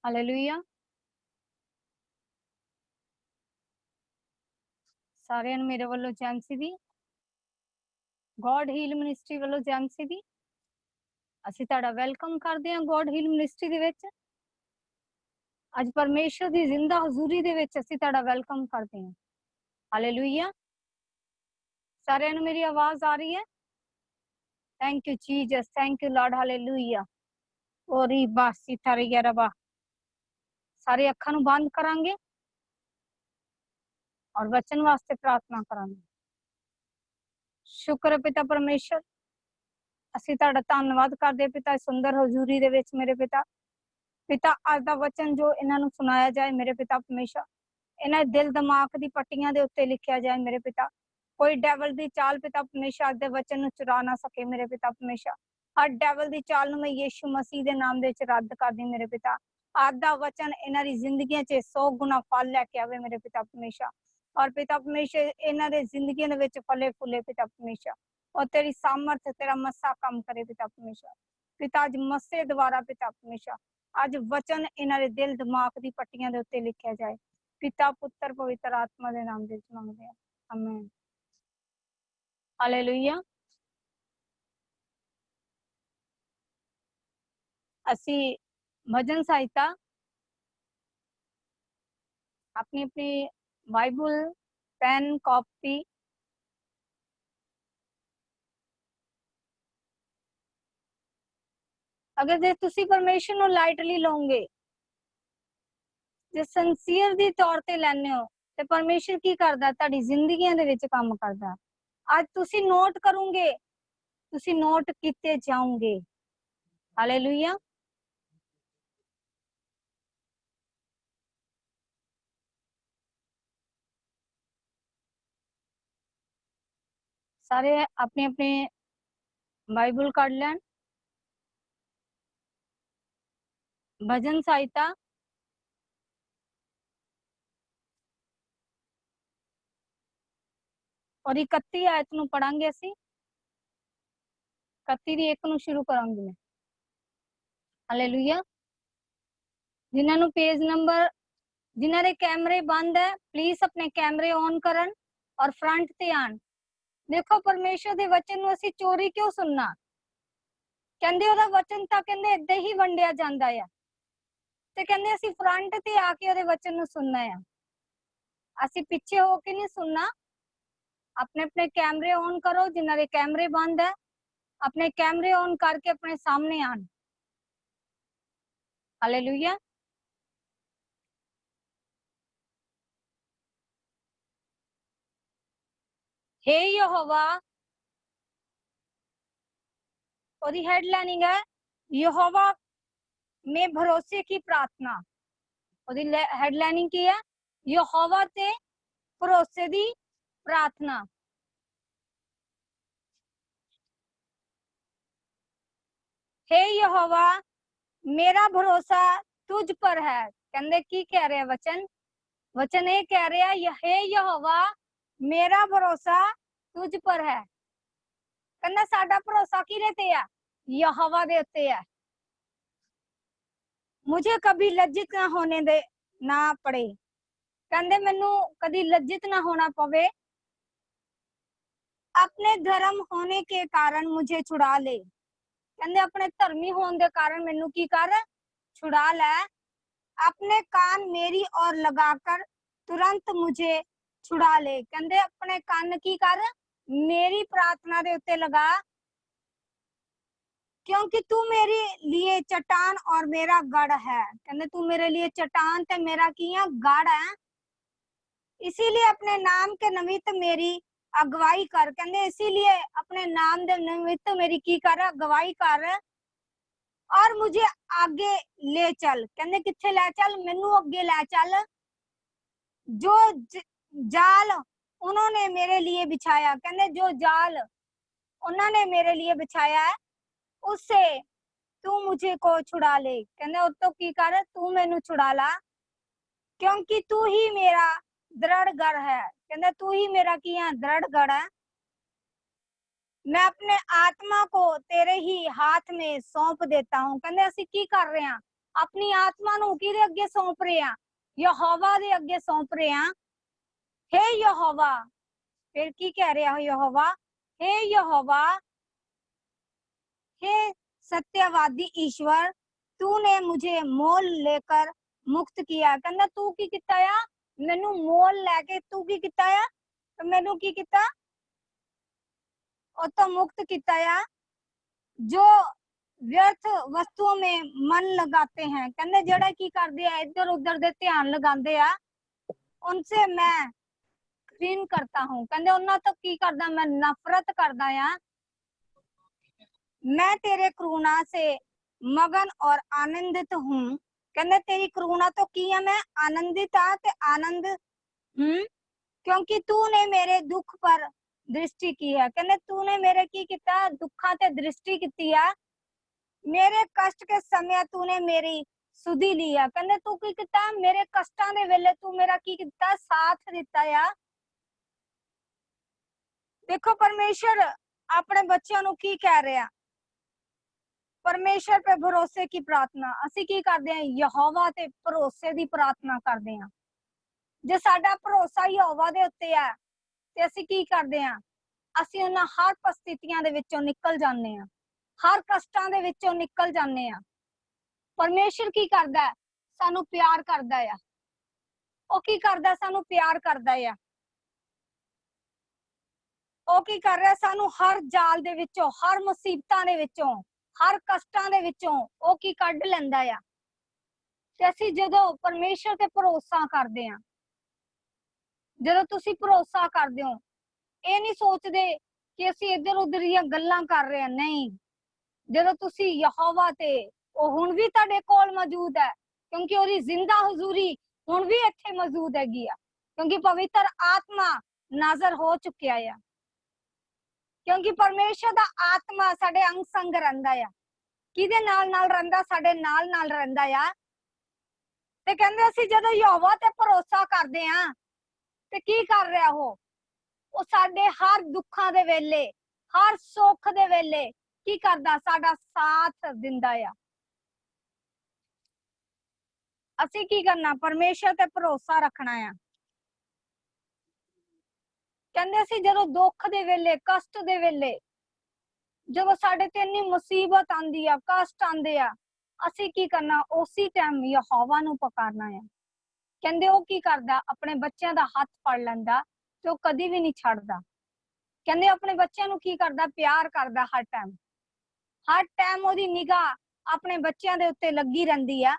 Hallelujah. ਸਾਰਿਆਂ ਨੂੰ ਮੇਰੇ ਵੱਲੋਂ ਜੈ ਮਸੀਹ ਦੀ। ਗੋਡ ਹੀਲ ਮਿਨਿਸਟਰੀ ਵੱਲੋਂ ਜੈ ਮਸੀਹ ਦੀ। ਅਸੀਂ ਤੁਹਾਡਾ ਵੈਲਕਮ ਕਰਦੇ ਹਾਂ ਗੋਡ ਹੀਲ ਮਿਨਿਸਟਰੀ ਦੇ ਵਿੱਚ। ਅੱਜ ਪਰਮੇਸ਼ਰ ਦੀ ਜ਼ਿੰਦਾ ਹਜ਼ੂਰੀ ਦੇ ਵਿੱਚ ਅਸੀਂ ਤੁਹਾਡਾ ਵੈਲਕਮ ਕਰਦੇ ਹਾਂ। ਹਾਲੇਲੂਇਆ। ਸਾਰਿਆਂ ਨੂੰ ਮੇਰੀ ਆਵਾਜ਼ ਆ ਰਹੀ ਹੈ? Thank you Jesus, thank you Lord. Hallelujah. ओरी बासी थारी रबा। सारे अखां नूं बंद करांगे और वचन वास्ते प्रार्थना करांगे। शुक्र है पिता परमेश्वर, ਅਸੀਂ ਤੁਹਾਡਾ ਧੰਨਵਾਦ ਕਰਦੇ ਪਿਤਾ ਸੁੰਦਰ ਹਜ਼ੂਰੀ ਦੇ ਵਿੱਚ। ਮੇਰੇ ਪਿਤਾ ਅੱਜ ਦਾ ਵਚਨ ਜੋ ਇਹਨਾਂ ਨੂੰ ਸੁਣਾਇਆ ਜਾਏ ਮੇਰੇ ਪਿਤਾ ਪਰਮੇਸ਼ਰ, ਇਹਨਾਂ ਦਿਲ ਦਿਮਾਗ ਦੀ ਪੱਟੀਆਂ ਦੇ ਉੱਤੇ ਲਿਖਿਆ ਜਾਏ ਮੇਰੇ ਪਿਤਾ। ਕੋਈ ਡੈਵਲ ਦੀ ਚਾਲ ਪਿਤਾ ਪਰਮੇਸ਼ਰ ਦੇ ਵਚਨ ਨੂੰ ਚੁਰਾ ਨਾ ਸਕੇ ਮੇਰੇ ਪਿਤਾ ਪਰਮੇਸ਼ਰ। हर डैवल दी चाल में यीशु मसीह दे नाम दे विच रद्द कर दी मेरे पिता। आज दा वचन इन्हां दी जिंदगियां च 100 गुना फल लेके आवे मेरे पिता परमेश्वर। और पिता परमेश्वर इन्हां दे जिंदगियां दे विच फले फूले पिता परमेश्वर, और तेरी सामर्थ तेरा मस्सा काम करे पिता परमेश्वर। पिता अज मस्से द्वारा पिता परमेश्वर अज वचन इन्हां दे दिल दिमाग दी पट्टियां दे उत्ते लिखिया जाए। पिता पुत्र पवित्र आत्मा दे नाम दे विच मंगदे हां, आमीन। हालेलुया। असी भजन सहायता अपनी अपनी बाइबल पेन कॉपी अगर जे तुसी परमेश्वर नूं लाइटली लोगे, जे सिंसीयर दी तौर ते लैने हो ते परमेश्वर की करदा तुहाडी जिंदगियां दे विच काम करदा। आज तुसी नोट करोगे, तुसी नोट कीते जाओगे। हालेलुया। सारे अपने अपने बाइबल काढ लैन। भजन सहायता और 31 आयत नूं पढ़ांगे असी। 31 दी 1 नूं शुरू करांगे मैं। हालेलुया। जिन्हां नूं पेज नंबर, जिन्हां दे कैमरे बंद है प्लीज अपने कैमरे ऑन करन और फ्रंट ते आन। देखो परमेश्वर दे वचन नूं असीं चोरी क्यों सुनना? कहंदे ओहदा वचन तां कहंदे इदां ही वंडिया जांदा है ते कहंदे असीं फ्रंट ते आके ओहदे वचन नूं सुनना है। असीं पिछे होके नहीं सुनना। अपने अपने कैमरे ऑन करो। जिन्हां दे कैमरे बंद है अपने कैमरे ऑन करके अपने सामने आन। हालेलुया। हे यहोवा, ओदी हेडलाइनिंग है यहोवा में भरोसे की प्रार्थना। ओदी हेडलाइनिंग की है यहोवा ते भरोसे दी प्रार्थना। हे यहोवा मेरा भरोसा तुझ पर है। कहंदे की कह रहे वचन? वचन ये कह रहे हैं हे यहोवा मेरा भरोसा तुझ पर है। कहंदा साडा भरोसा किहदे ते है? यहोवा दे उत्ते है। मुझे कभी लज्जित ना होने दे ना पड़े। कहंदे मैनू कभी लज्जित ना होना पवे। अपने धर्म होने के कारण मुझे छुड़ा ले। कहंदे अपने धर्मी होने के कारण मैनू की कर? छुड़ा ले। अपने कान मेरी ओर लगाकर तुरंत मुझे छुड़ा ले। कहंदे अपने कान की कर? मेरी प्रार्थना दे उत्ते लगा, क्योंकि तू मेरे लिए चट्टान और मेरा गढ़ है। कहंदे तू मेरे लिए चट्टान ते मेरा की है? गढ़ है। इसीलिए अपने नाम के निमित्त मेरी अगवाई कर। कहंदे इसीलिए अपने नाम दे निमित्त मेरी की कर? अगवाई कर और मुझे आगे ले चल। कहंदे किथे ले चल? मैनू अगे ले चल। जो जाल उन्होंने मेरे लिए बिछाया। कहंदे जो जाल उन्होंने मेरे लिए बिछाया है उससे तू मुझे को छुड़ा ले। कहंदे उस तो की कर? तू मैनू छुड़ा ला, क्योंकि तू ही मेरा दृढ़ गढ़ है। कहंदे तू ही मेरा की है? दृढ़ गढ़ है। मैं अपने आत्मा को तेरे ही हाथ में सौंप देता हूं। कहंदे असीं की कर रहे हैं? अपनी आत्मा नूं किहदे अगे सौंप रहे हैं? यहोवा दे अगे सौंप रहे हैं। हे यहोवा, फिर की कह रहा है यहोवा? हे यहोवा, हे सत्यवादी ईश्वर, तूने मुझे मोल लेकर मुक्त किया। कहंदा तू की कीता आ? मैनू मोल लेके तू की कीता आ? मैनू की कीता? और तो मुक्त किया है। जो व्यर्थ वस्तुओं में मन लगाते हैं, कहंदे जेड़ा की करदे आ इधर उधर दे ध्यान लगांदे आ, उनसे मैं घृण करता हूं। कहंदे उन्हां तो की करदा, मैं नफरत करदा आ। मैं तेरे करुणा से मगन और आनंदित हूं। कहंदे तेरी करुणा तो की है, मैं आनंदित आ ते आनंद हूं, क्योंकि तूने मेरे दुख पर दृष्टि की है। कहंदे तूने मेरे की किता? दुखा ते दृष्टि की है। मेरे कष्ट के समय तूने मेरी सुधी ली है। कहंदे तू की किता? मेरे कष्टां दे वेले तू मेरा की किता? साथ दिता है। देखो परमेश्वर अपने बच्चों नूं की कह रहा, परमेश्वर पे भरोसे की प्रार्थना। असी की करते हैं? यहोवा ते भरोसे की प्रार्थना करते हैं। जे साडा भरोसा यहोवा दे उत्ते है ते असी की करते हैं? असी उन्हां हर परिस्थितियां दे विचों निकल जाने हैं, हर कष्टां दे विचों निकल जाने हैं। परमेश्वर की करदा है? सानू प्यार करदा है। ਉਹ ਕੀ ਕਰਦਾ? ਸਾਨੂੰ ਪਿਆਰ ਕਰਦਾ ਆ। ਉਹ ਕੀ ਕਰ ਰਿਹਾ? ਸਾਨੂੰ ਹਰ ਜਾਲ ਦੇ ਵਿੱਚੋਂ, ਹਰ ਮੁਸੀਬਤਾਂ ਦੇ ਵਿੱਚੋਂ, ਹਰ ਕਸ਼ਟਾਂ ਦੇ ਵਿੱਚੋਂ ਉਹ ਕੀ ਕੱਢ ਲੈਂਦਾ ਆ। ਤੇ ਅਸੀਂ ਜਦੋਂ ਪਰਮੇਸ਼ਰ ਤੇ ਭਰੋਸਾ ਕਰਦੇ ਆ, ਜਦੋਂ ਤੁਸੀਂ ਭਰੋਸਾ ਕਰਦੇ ਹੋ, ਇਹ ਨਹੀਂ ਸੋਚਦੇ ਕਿ ਅਸੀਂ ਇੱਧਰ ਉੱਧਰ ਦੀਆਂ ਗੱਲਾਂ ਕਰ ਰਹੇ ਹਾਂ। ਨਹੀਂ, ਜਦੋਂ ਤੁਸੀਂ ਯਹੋਵਾ ਤੇ, ਉਹ ਹੁਣ ਵੀ ਤੁਹਾਡੇ ਕੋਲ ਮੌਜੂਦ ਹੈ, ਕਿਉਂਕਿ ਉਹਦੀ ਜ਼ਿੰਦਾ ਹਜ਼ੂਰੀ ਹੁਣ ਵੀ ਇੱਥੇ ਮੌਜੂਦ ਹੈਗੀ ਆ, ਕਿਉਂਕਿ ਪਵਿੱਤਰ ਆਤਮਾ ਨਾਜ਼ਰ ਹੋ ਚੁੱਕਿਆ ਆ। ਕਿਉਂਕਿ ਪਰਮੇਸ਼ਰ ਦਾ ਆਤਮਾ ਸਾਡੇ ਅੰਗ ਸੰਗ ਰਹਿੰਦਾ ਆ। ਕਿਹਦੇ ਨਾਲ ਨਾਲ ਰਹਿੰਦਾ? ਸਾਡੇ ਨਾਲ ਨਾਲ ਰਹਿੰਦਾ ਆ। ਤੇ ਕਹਿੰਦੇ ਅਸੀਂ ਜਦੋਂ ਯਹੋਵਾ ਤੇ ਭਰੋਸਾ ਕਰਦੇ ਆ ਤੇ ਕੀ ਕਰ ਰਿਹਾ ਉਹ ਸਾਡੇ ਹਰ ਦੁੱਖਾਂ ਦੇ ਵੇਲੇ, ਹਰ ਸੁੱਖ ਦੇ ਵੇਲੇ ਕੀ ਕਰਦਾ? ਸਾਡਾ ਸਾਥ ਦਿੰਦਾ ਆ। ਅਸੀਂ ਕੀ ਕਰਨਾ? ਪਰਮੇਸ਼ਰ ਤੇ ਭਰੋਸਾ ਰੱਖਣਾ ਆ। ਕਹਿੰਦੇ ਅਸੀਂ ਜਦੋਂ ਦੁੱਖ ਦੇ ਵੇਲੇ, ਕਸ਼ਟ ਦੇ ਵੇਲੇ, ਜਦੋਂ ਸਾਡੇ ਤੇ ਇੰਨੀ ਮੁਸੀਬਤ ਆਂਦੀ ਆ, ਕਸ਼ਟ ਆਂਦੇ ਆ, ਅਸੀਂ ਕੀ ਕਰਨਾ? ਉਸੇ ਟਾਈਮ ਯਹੋਵਾ ਨੂੰ ਪੁਕਾਰਨਾ ਆ। ਕਹਿੰਦੇ ਉਹ ਕੀ ਕਰਦਾ? ਆਪਣੇ ਬੱਚਿਆਂ ਦਾ ਹੱਥ ਫੜ ਲੈਂਦਾ ਤੇ ਉਹ ਕਦੀ ਵੀ ਨਹੀਂ ਛੱਡਦਾ। ਕਹਿੰਦੇ ਆਪਣੇ ਬੱਚਿਆਂ ਨੂੰ ਕੀ ਕਰਦਾ? ਪਿਆਰ ਕਰਦਾ ਹਰ ਟਾਈਮ। ਹਰ ਟਾਈਮ ਉਹਦੀ ਨਿਗਾਹ ਆਪਣੇ ਬੱਚਿਆਂ ਦੇ ਉੱਤੇ ਲੱਗੀ ਰਹਿੰਦੀ ਆ।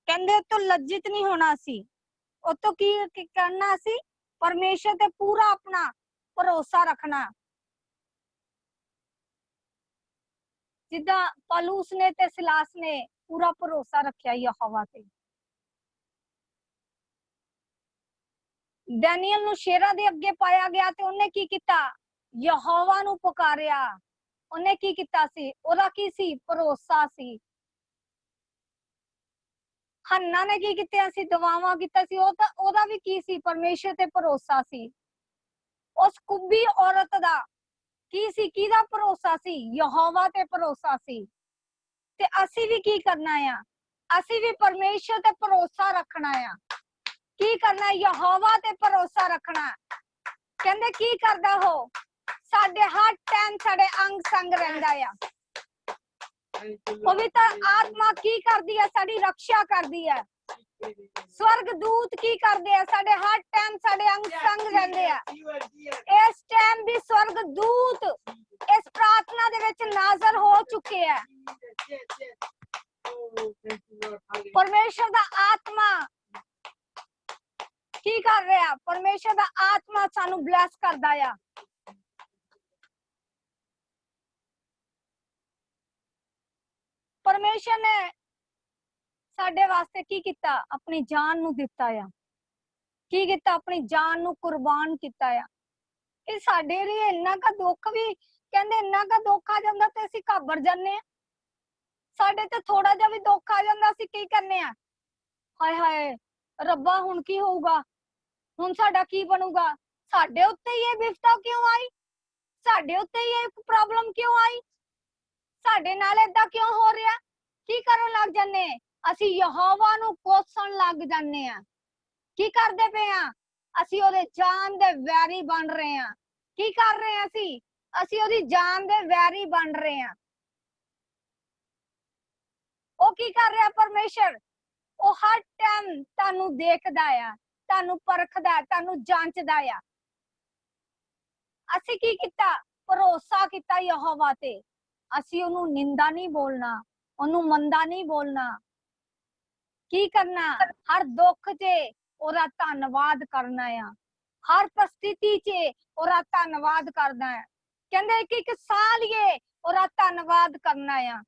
ਕਹਿੰਦੇ ਉਹ ਤੋਂ ਲੱਜਿਤ ਨਹੀਂ ਹੋਣਾ ਸੀ, ਉਹ ਤੋਂ ਕੀ ਕਰਨਾ ਸੀ? ਪਰਮੇਸ਼ਰ ਤੇ ਪੂਰਾ ਆਪਣਾ ਭਰੋਸਾ ਰੱਖਣਾ। ਜਿੱਦਾਂ ਪੌਲੁਸ ਨੇ ਤੇ ਸਿਲਾਸ ਨੇ ਪੂਰਾ ਭਰੋਸਾ ਰੱਖਿਆ ਯਹੋਵਾ ਤੇ। ਡੈਨੀਅਲ ਨੂੰ ਸ਼ੇਰਾਂ ਦੇ ਅੱਗੇ ਪਾਇਆ ਗਿਆ ਤੇ ਉਹਨੇ ਕੀ ਕੀਤਾ? ਯਹੋਵਾ ਨੂੰ ਪੁਕਾਰਿਆ। ਉਹਨੇ ਕੀ ਕੀਤਾ ਸੀ? ਉਹਦਾ ਕੀ ਸੀ? ਭਰੋਸਾ ਸੀ। ਹੰਨਾ ਨੇ ਕੀ ਕੀਤਾ ਸੀ? ਦੁਆਵਾਂ ਕੀਤਾ ਸੀ। ਉਹਦਾ ਵੀ ਕੀ ਸੀ? ਪਰਮੇਸ਼ਰ ਤੇ ਭਰੋਸਾ ਸੀ। ਉਸ ਕੁੱਬੀ ਔਰਤ ਦਾ ਕੀ ਸੀ? ਕਿਹਦਾ ਭਰੋਸਾ ਸੀ? ਯਹੋਵਾ ਤੇ ਭਰੋਸਾ ਸੀ। ਤੇ ਅਸੀਂ ਵੀ ਕੀ ਕਰਨਾ ਆ? ਅਸੀਂ ਵੀ ਪਰਮੇਸ਼ਰ ਤੇ ਭਰੋਸਾ ਰੱਖਣਾ ਆ। ਕੀ ਕਰਨਾ? ਯਹੋਵਾ ਤੇ ਭਰੋਸਾ ਰੱਖਣਾ। ਕਹਿੰਦੇ ਕੀ ਕਰਦਾ ਉਹ? ਸਾਡੇ ਹਰ ਟਾਈਮ ਸਾਡੇ ਅੰਗ ਸੰਗ ਰਹਿੰਦਾ ਆ। ਪਵਿੱਤਰ ਆਤਮਾ ਕੀ ਕਰਦੀ ਹੈ? ਸਾਡੀ ਰੱਖਿਆ ਕਰਦੀ ਹੈ। स्वर्ग दूत की करते हैं? साडे हर टाइम साडे अंग संग रहंदे आ। इस टाइम भी स्वर्ग दूत इस प्रार्थना दे विच नाज़र हो चुके हैं। परमेश्वर दा आत्मा की कर रहा? परमेश्वर दा आत्मा सानू ब्लेस करदा आ। परमेश्वर ने साडे वास्ते की किता? अपनी जान नू दिता आ। की किता? अपनी जान नू कुर्बान किता आ। कि साडे लिए इन्ना का दुख भी, कहंदे इन्ना का दुख आ जांदा ते असीं घाबर जाने आ। साडे ते थोड़ा जिहा भी दुख आ जांदा असीं की करने आ? हाय हाय रब्बा हुण की होऊगा, हुण साडा की बनूगा, साडे उत्ते ही ये विपता क्यों आई, ਸਾਡੇ ਉੱਤੇ ਹੀ ਇਹ ਪ੍ਰੋਬਲਮ ਕਿਉਂ ਆਈ? ਸਾਡੇ ਨਾਲ ਏਦਾਂ ਕਿਉਂ ਹੋ ਰਿਹਾ? ਕੀ ਕਰਨ ਲੱਗ ਜਾਂਦੇ? ਅਸੀਂ ਯਹੋਵਾ ਨੂੰ ਕੋਸਣ ਲੱਗ ਜਾਂਦੇ ਆ। ਕੀ ਕਰਦੇ ਪਏ ਆ? ਅਸੀਂ ਉਹਦੇ ਜਾਨ ਦੇ ਵੈਰੀ ਬਣ ਰਹੇ ਆ। ਕੀ ਕਰ ਰਹੇ ਆ ਅਸੀਂ? ਅਸੀਂ ਉਹਦੀ ਜਾਨ ਦੇ ਵੈਰੀ ਬਣ ਰਹੇ ਆ। ਉਹ ਕੀ ਕਰ ਰਿਹਾ ਪਰਮੇਸ਼ਰ? ਉਹ ਹਰ ਟਾਈਮ ਤੁਹਾਨੂੰ ਦੇਖਦਾ ਆ, ਤੁਹਾਨੂੰ ਪਰਖਦਾ, ਤੁਹਾਨੂੰ ਜਾਂਚਦਾ ਆ। ਅਸੀਂ ਕੀ ਕੀਤਾ? ਭਰੋਸਾ ਕੀਤਾ ਯਹੋਵਾ ਤੇ। ਅਸੀਂ ਉਹਨੂੰ ਨਿੰਦਾ ਨਹੀਂ ਬੋਲਣਾ, ਉਹਨੂੰ ਮੰਦਾ ਨਹੀਂ ਬੋਲਣਾ। ਕੀ ਕਰਨਾ? ਹਰ ਦੁੱਖ 'ਚ ਉਹਦਾ ਧੰਨਵਾਦ ਕਰਨਾ ਆ। ਹਰ परिस्थिति 'ਚ ਉਹਦਾ ਧੰਨਵਾਦ ਕਰਨਾ ਹੈ। ਕਹਿੰਦੇ ਇੱਕ ਸਾਲ ਇਹ ਉਹਦਾ ਧੰਨਵਾਦ ਕਰਨਾ ਆ।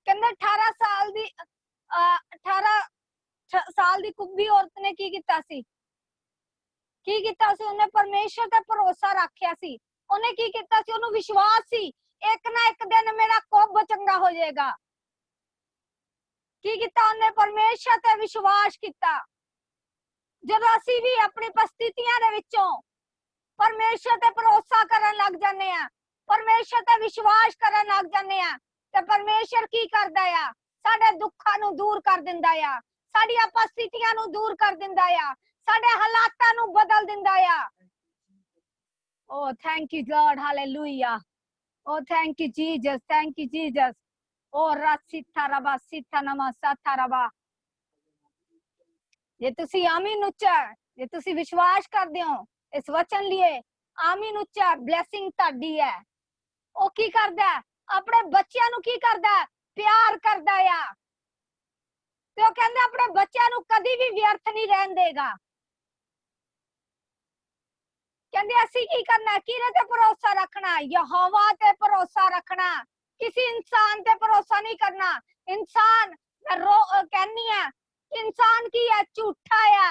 ਕਹਿੰਦੇ 18 ਸਾਲ ਦੀ 18 ਸਾਲ ਦੀ ਕੁੱਬੀ ਔਰਤ ਨੇ ਕੀ ਕੀਤਾ ਸੀ? ਕੀ ਕੀਤਾ ਸੀ? ਉਹਨੇ ਪਰਮੇਸ਼ਰ ਤੇ ਭਰੋਸਾ ਰੱਖਿਆ ਸੀ। ਉਹਨੇ ਕੀ ਕੀਤਾ ਸੀ? ਉਹਨੂੰ ਵਿਸ਼ਵਾਸ ਸੀ ਇੱਕ ਨਾ ਇੱਕ ਦਿਨ ਮੇਰਾ ਕੁੱਬ ਚੰਗਾ ਹੋ ਜਾਏਗਾ। ਕੀ ਕੀਤਾ ਉਹਨੇ? ਪਰਮੇਸ਼ਰ ਤੇ ਵਿਸ਼ਵਾਸ ਕੀਤਾ। ਜਦੋਂ ਅਸੀਂ ਵੀ ਆਪਣੀ परिस्थितियां ਦੇ ਵਿੱਚੋਂ ਪਰਮੇਸ਼ਰ ਤੇ ਭਰੋਸਾ ਕਰਨ ਲੱਗ ਜਾਂਦੇ ਆ, ਪਰਮੇਸ਼ਰ ਤੇ ਵਿਸ਼ਵਾਸ ਕਰਨ ਲੱਗ ਜਾਂਦੇ ਆ, ਤੇ ਪਰਮੇਸ਼ਰ ਕੀ ਕਰਦਾ ਆ? ਸਾਡੇ ਦੁੱਖਾਂ ਨੂੰ ਦੂਰ ਕਰ ਦਿੰਦਾ ਆ, ਸਾਡੀਆਂ परिस्थितियां ਨੂੰ ਦੂਰ ਕਰ ਦਿੰਦਾ ਆ, ਸਾਡੇ ਹਾਲਾਤਾਂ ਨੂੰ ਬਦਲ ਦਿੰਦਾ ਆ। Oh, thank you, God. Hallelujah. Oh, thank you, Jesus. Thank you, Jesus. Oh, Rasitharaba, Sithanama, Satharaba. ਜੇ ਤੁਸੀਂ ਆਮੀਨ ਉੱਚਾ, ਜੇ ਤੁਸੀਂ ਵਿਸ਼ਵਾਸ ਕਰਦੇ ਹੋ ਇਸ ਵਚਨ ਲਈ, ਆਮੀਨ ਉੱਚਾ, ਬਲੇਸਿੰਗ ਤੁਹਾਡੀ ਹੈ। ਉਹ ਕੀ ਕਰਦਾ? ਆਪਣੇ ਬੱਚਿਆਂ ਨੂੰ ਕੀ ਕਰਦਾ? ਪਿਆਰ ਕਰਦਾ ਆ। ਤੇ ਉਹ ਕਹਿੰਦਾ ਆਪਣੇ ਬੱਚਿਆਂ ਨੂੰ ਕਦੀ ਵੀ ਵਿਅਰਥ ਨਹੀਂ ਰਹਿਣ ਦੇਗਾ। ਕਹਿੰਦੇ ਅਸੀਂ ਕੀ ਕਰਨਾ? ਕਿਹਦੇ ਤੇ ਭਰੋਸਾ ਰੱਖਣਾ? ਯਹੋਵਾ ਤੇ ਭਰੋਸਾ ਰੱਖਣਾ। ਕਿਸੇ ਇਨਸਾਨ ਤੇ ਭਰੋਸਾ ਨਹੀਂ ਕਰਨਾ। ਇਨਸਾਨ ਕਹਿੰਨੀ ਹੈ, ਇਨਸਾਨ ਕੀ ਹੈ? ਝੂਠਾ ਆ।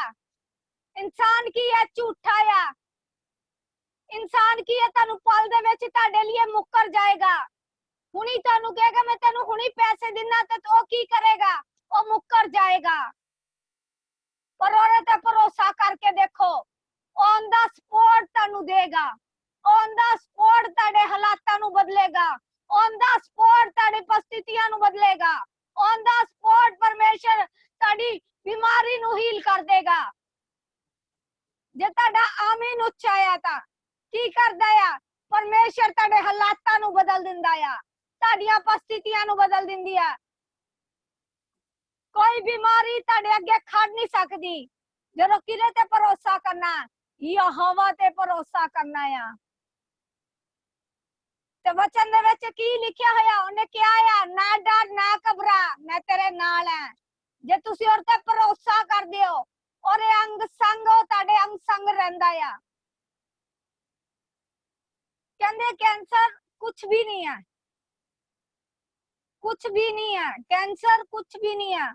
ਇਨਸਾਨ ਕੀ ਹੈ? ਝੂਠਾ ਆ। ਇਨਸਾਨ ਕੀ ਹੈ? ਤੁਹਾਨੂੰ ਪਲ ਦੇ ਵਿੱਚ ਤੁਹਾਡੇ ਲਈ ਮੁੱਕਰ ਜਾਏਗਾ। ਹੁਣੀ ਤੁਹਾਨੂੰ ਕਹੇਗਾ ਮੈਂ ਤੈਨੂੰ ਹੁਣੀ ਪੈਸੇ ਦਿਨਾ, ਤੇ ਉਹ ਕੀ ਕਰੇਗਾ? ਉਹ ਮੁੱਕਰ ਜਾਏਗਾ। ਪਰ ਉਹਦੇ ਤੇ ਭਰੋਸਾ ਕਰਕੇ ਦੇਖੋ, ਔਨ ਦਾ ਸਪੋਰਟ ਤੁਹਾਨੂੰ ਦੇਗਾ। ਔਨ ਦਾ ਸਪੋਰਟ ਤੁਹਾਡੇ ਹਾਲਾਤਾਂ ਨੂੰ ਬਦਲੇਗਾ। ਔਨ ਦਾ ਸਪੋਰਟ ਤੁਹਾਡੀ परिस्थितियां ਨੂੰ ਬਦਲੇਗਾ। ਔਨ ਦਾ ਸਪੋਰਟ ਪਰਮੇਸ਼ਰ ਤੁਹਾਡੀ ਬਿਮਾਰੀ ਨੂੰ ਹੀਲ ਕਰ ਦੇਗਾ। ਜੇ ਤੁਹਾਡਾ ਆਮੀਨ ਉੱਚਾ ਆ ਤਾਂ ਕੀ ਕਰਦਾ ਆ? ਪਰਮੇਸ਼ਰ ਤੁਹਾਡੇ ਹਾਲਾਤਾਂ ਨੂੰ ਬਦਲ ਦਿੰਦਾ ਆ, ਤੁਹਾਡੀਆਂ परिस्थितियां ਨੂੰ ਬਦਲ ਦਿੰਦੀ ਆ। ਕੋਈ ਬਿਮਾਰੀ ਤੁਹਾਡੇ ਅੱਗੇ ਖੜ ਨਹੀਂ ਸਕਦੀ ਜਦੋਂ ਕਿਹਦੇ ਤੇ ਭਰੋਸਾ ਕਰਨਾ? ਯਹੋਵਾ ਤੇ ਭਰੋਸਾ ਕਰਨਾ ਆ। ਤੇ ਵਚਨ ਦੇ ਵਿੱਚ ਕੀ ਲਿਖਿਆ ਹੋਇਆ? ਉਹਨੇ ਕਿਹਾ ਆ, ਨਾ ਡਰ ਨਾ ਘਬਰਾ, ਮੈਂ ਤੇਰੇ ਨਾਲ ਹਾਂ। ਜੇ ਤੁਸੀਂ ਉਹਦੇ ਤੇ ਭਰੋਸਾ ਕਰਦੇ ਹੋ, ਉਹਦੇ ਅੰਗ ਸੰਗ ਉਹ ਤੁਹਾਡੇ ਅੰਗ ਸੰਗ ਰਹਿੰਦਾ ਆ। ਕਹਿੰਦੇ ਕੈਂਸਰ ਕੁਛ ਵੀ ਨਹੀਂ ਹੈ, ਕੁਛ ਵੀ ਨਹੀਂ ਹੈ। ਕੈਂਸਰ ਕੁਛ ਵੀ ਨਹੀਂ ਹੈ।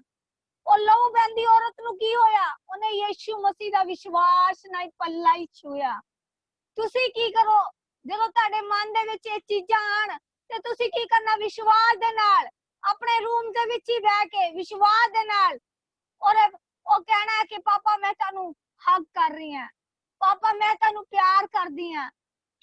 ਉਹ ਲਹੂ ਬਹਿੰਦੀ ਔਰਤ ਨੂੰ ਕੀ ਹੋਇਆ? ਉਹਨੇ ਯਿਸੂ ਮਸੀਹ ਦਾ ਵਿਸ਼ਵਾਸ ਨਾਲ ਪੱਲਾ ਹੀ ਛੂਇਆ। ਤੁਸੀਂ ਕੀ ਕਰੋ ਜਦੋਂ ਤੁਹਾਡੇ ਮਨ ਦੇ ਵਿੱਚ ਇਹ ਚੀਜ਼ਾਂ ਆਣ? ਤੇ ਤੁਸੀਂ ਕੀ ਕਰਨਾ? ਵਿਸ਼ਵਾਸ ਦੇ ਨਾਲ ਆਪਣੇ ਰੂਮ ਦੇ ਵਿੱਚ ਹੀ ਬਹਿ ਕੇ ਵਿਸ਼ਵਾਸ ਦੇ ਨਾਲ ਉਹ ਕਹਿਣਾ ਹੈ ਕਿ ਪਾਪਾ ਮੈਂ ਤੁਹਾਨੂੰ ਹੱਗ ਕਰ ਰਹੀ ਹਾਂ, ਪਾਪਾ ਮੈਂ ਤੁਹਾਨੂੰ ਪਿਆਰ ਕਰਦੀ ਹਾਂ।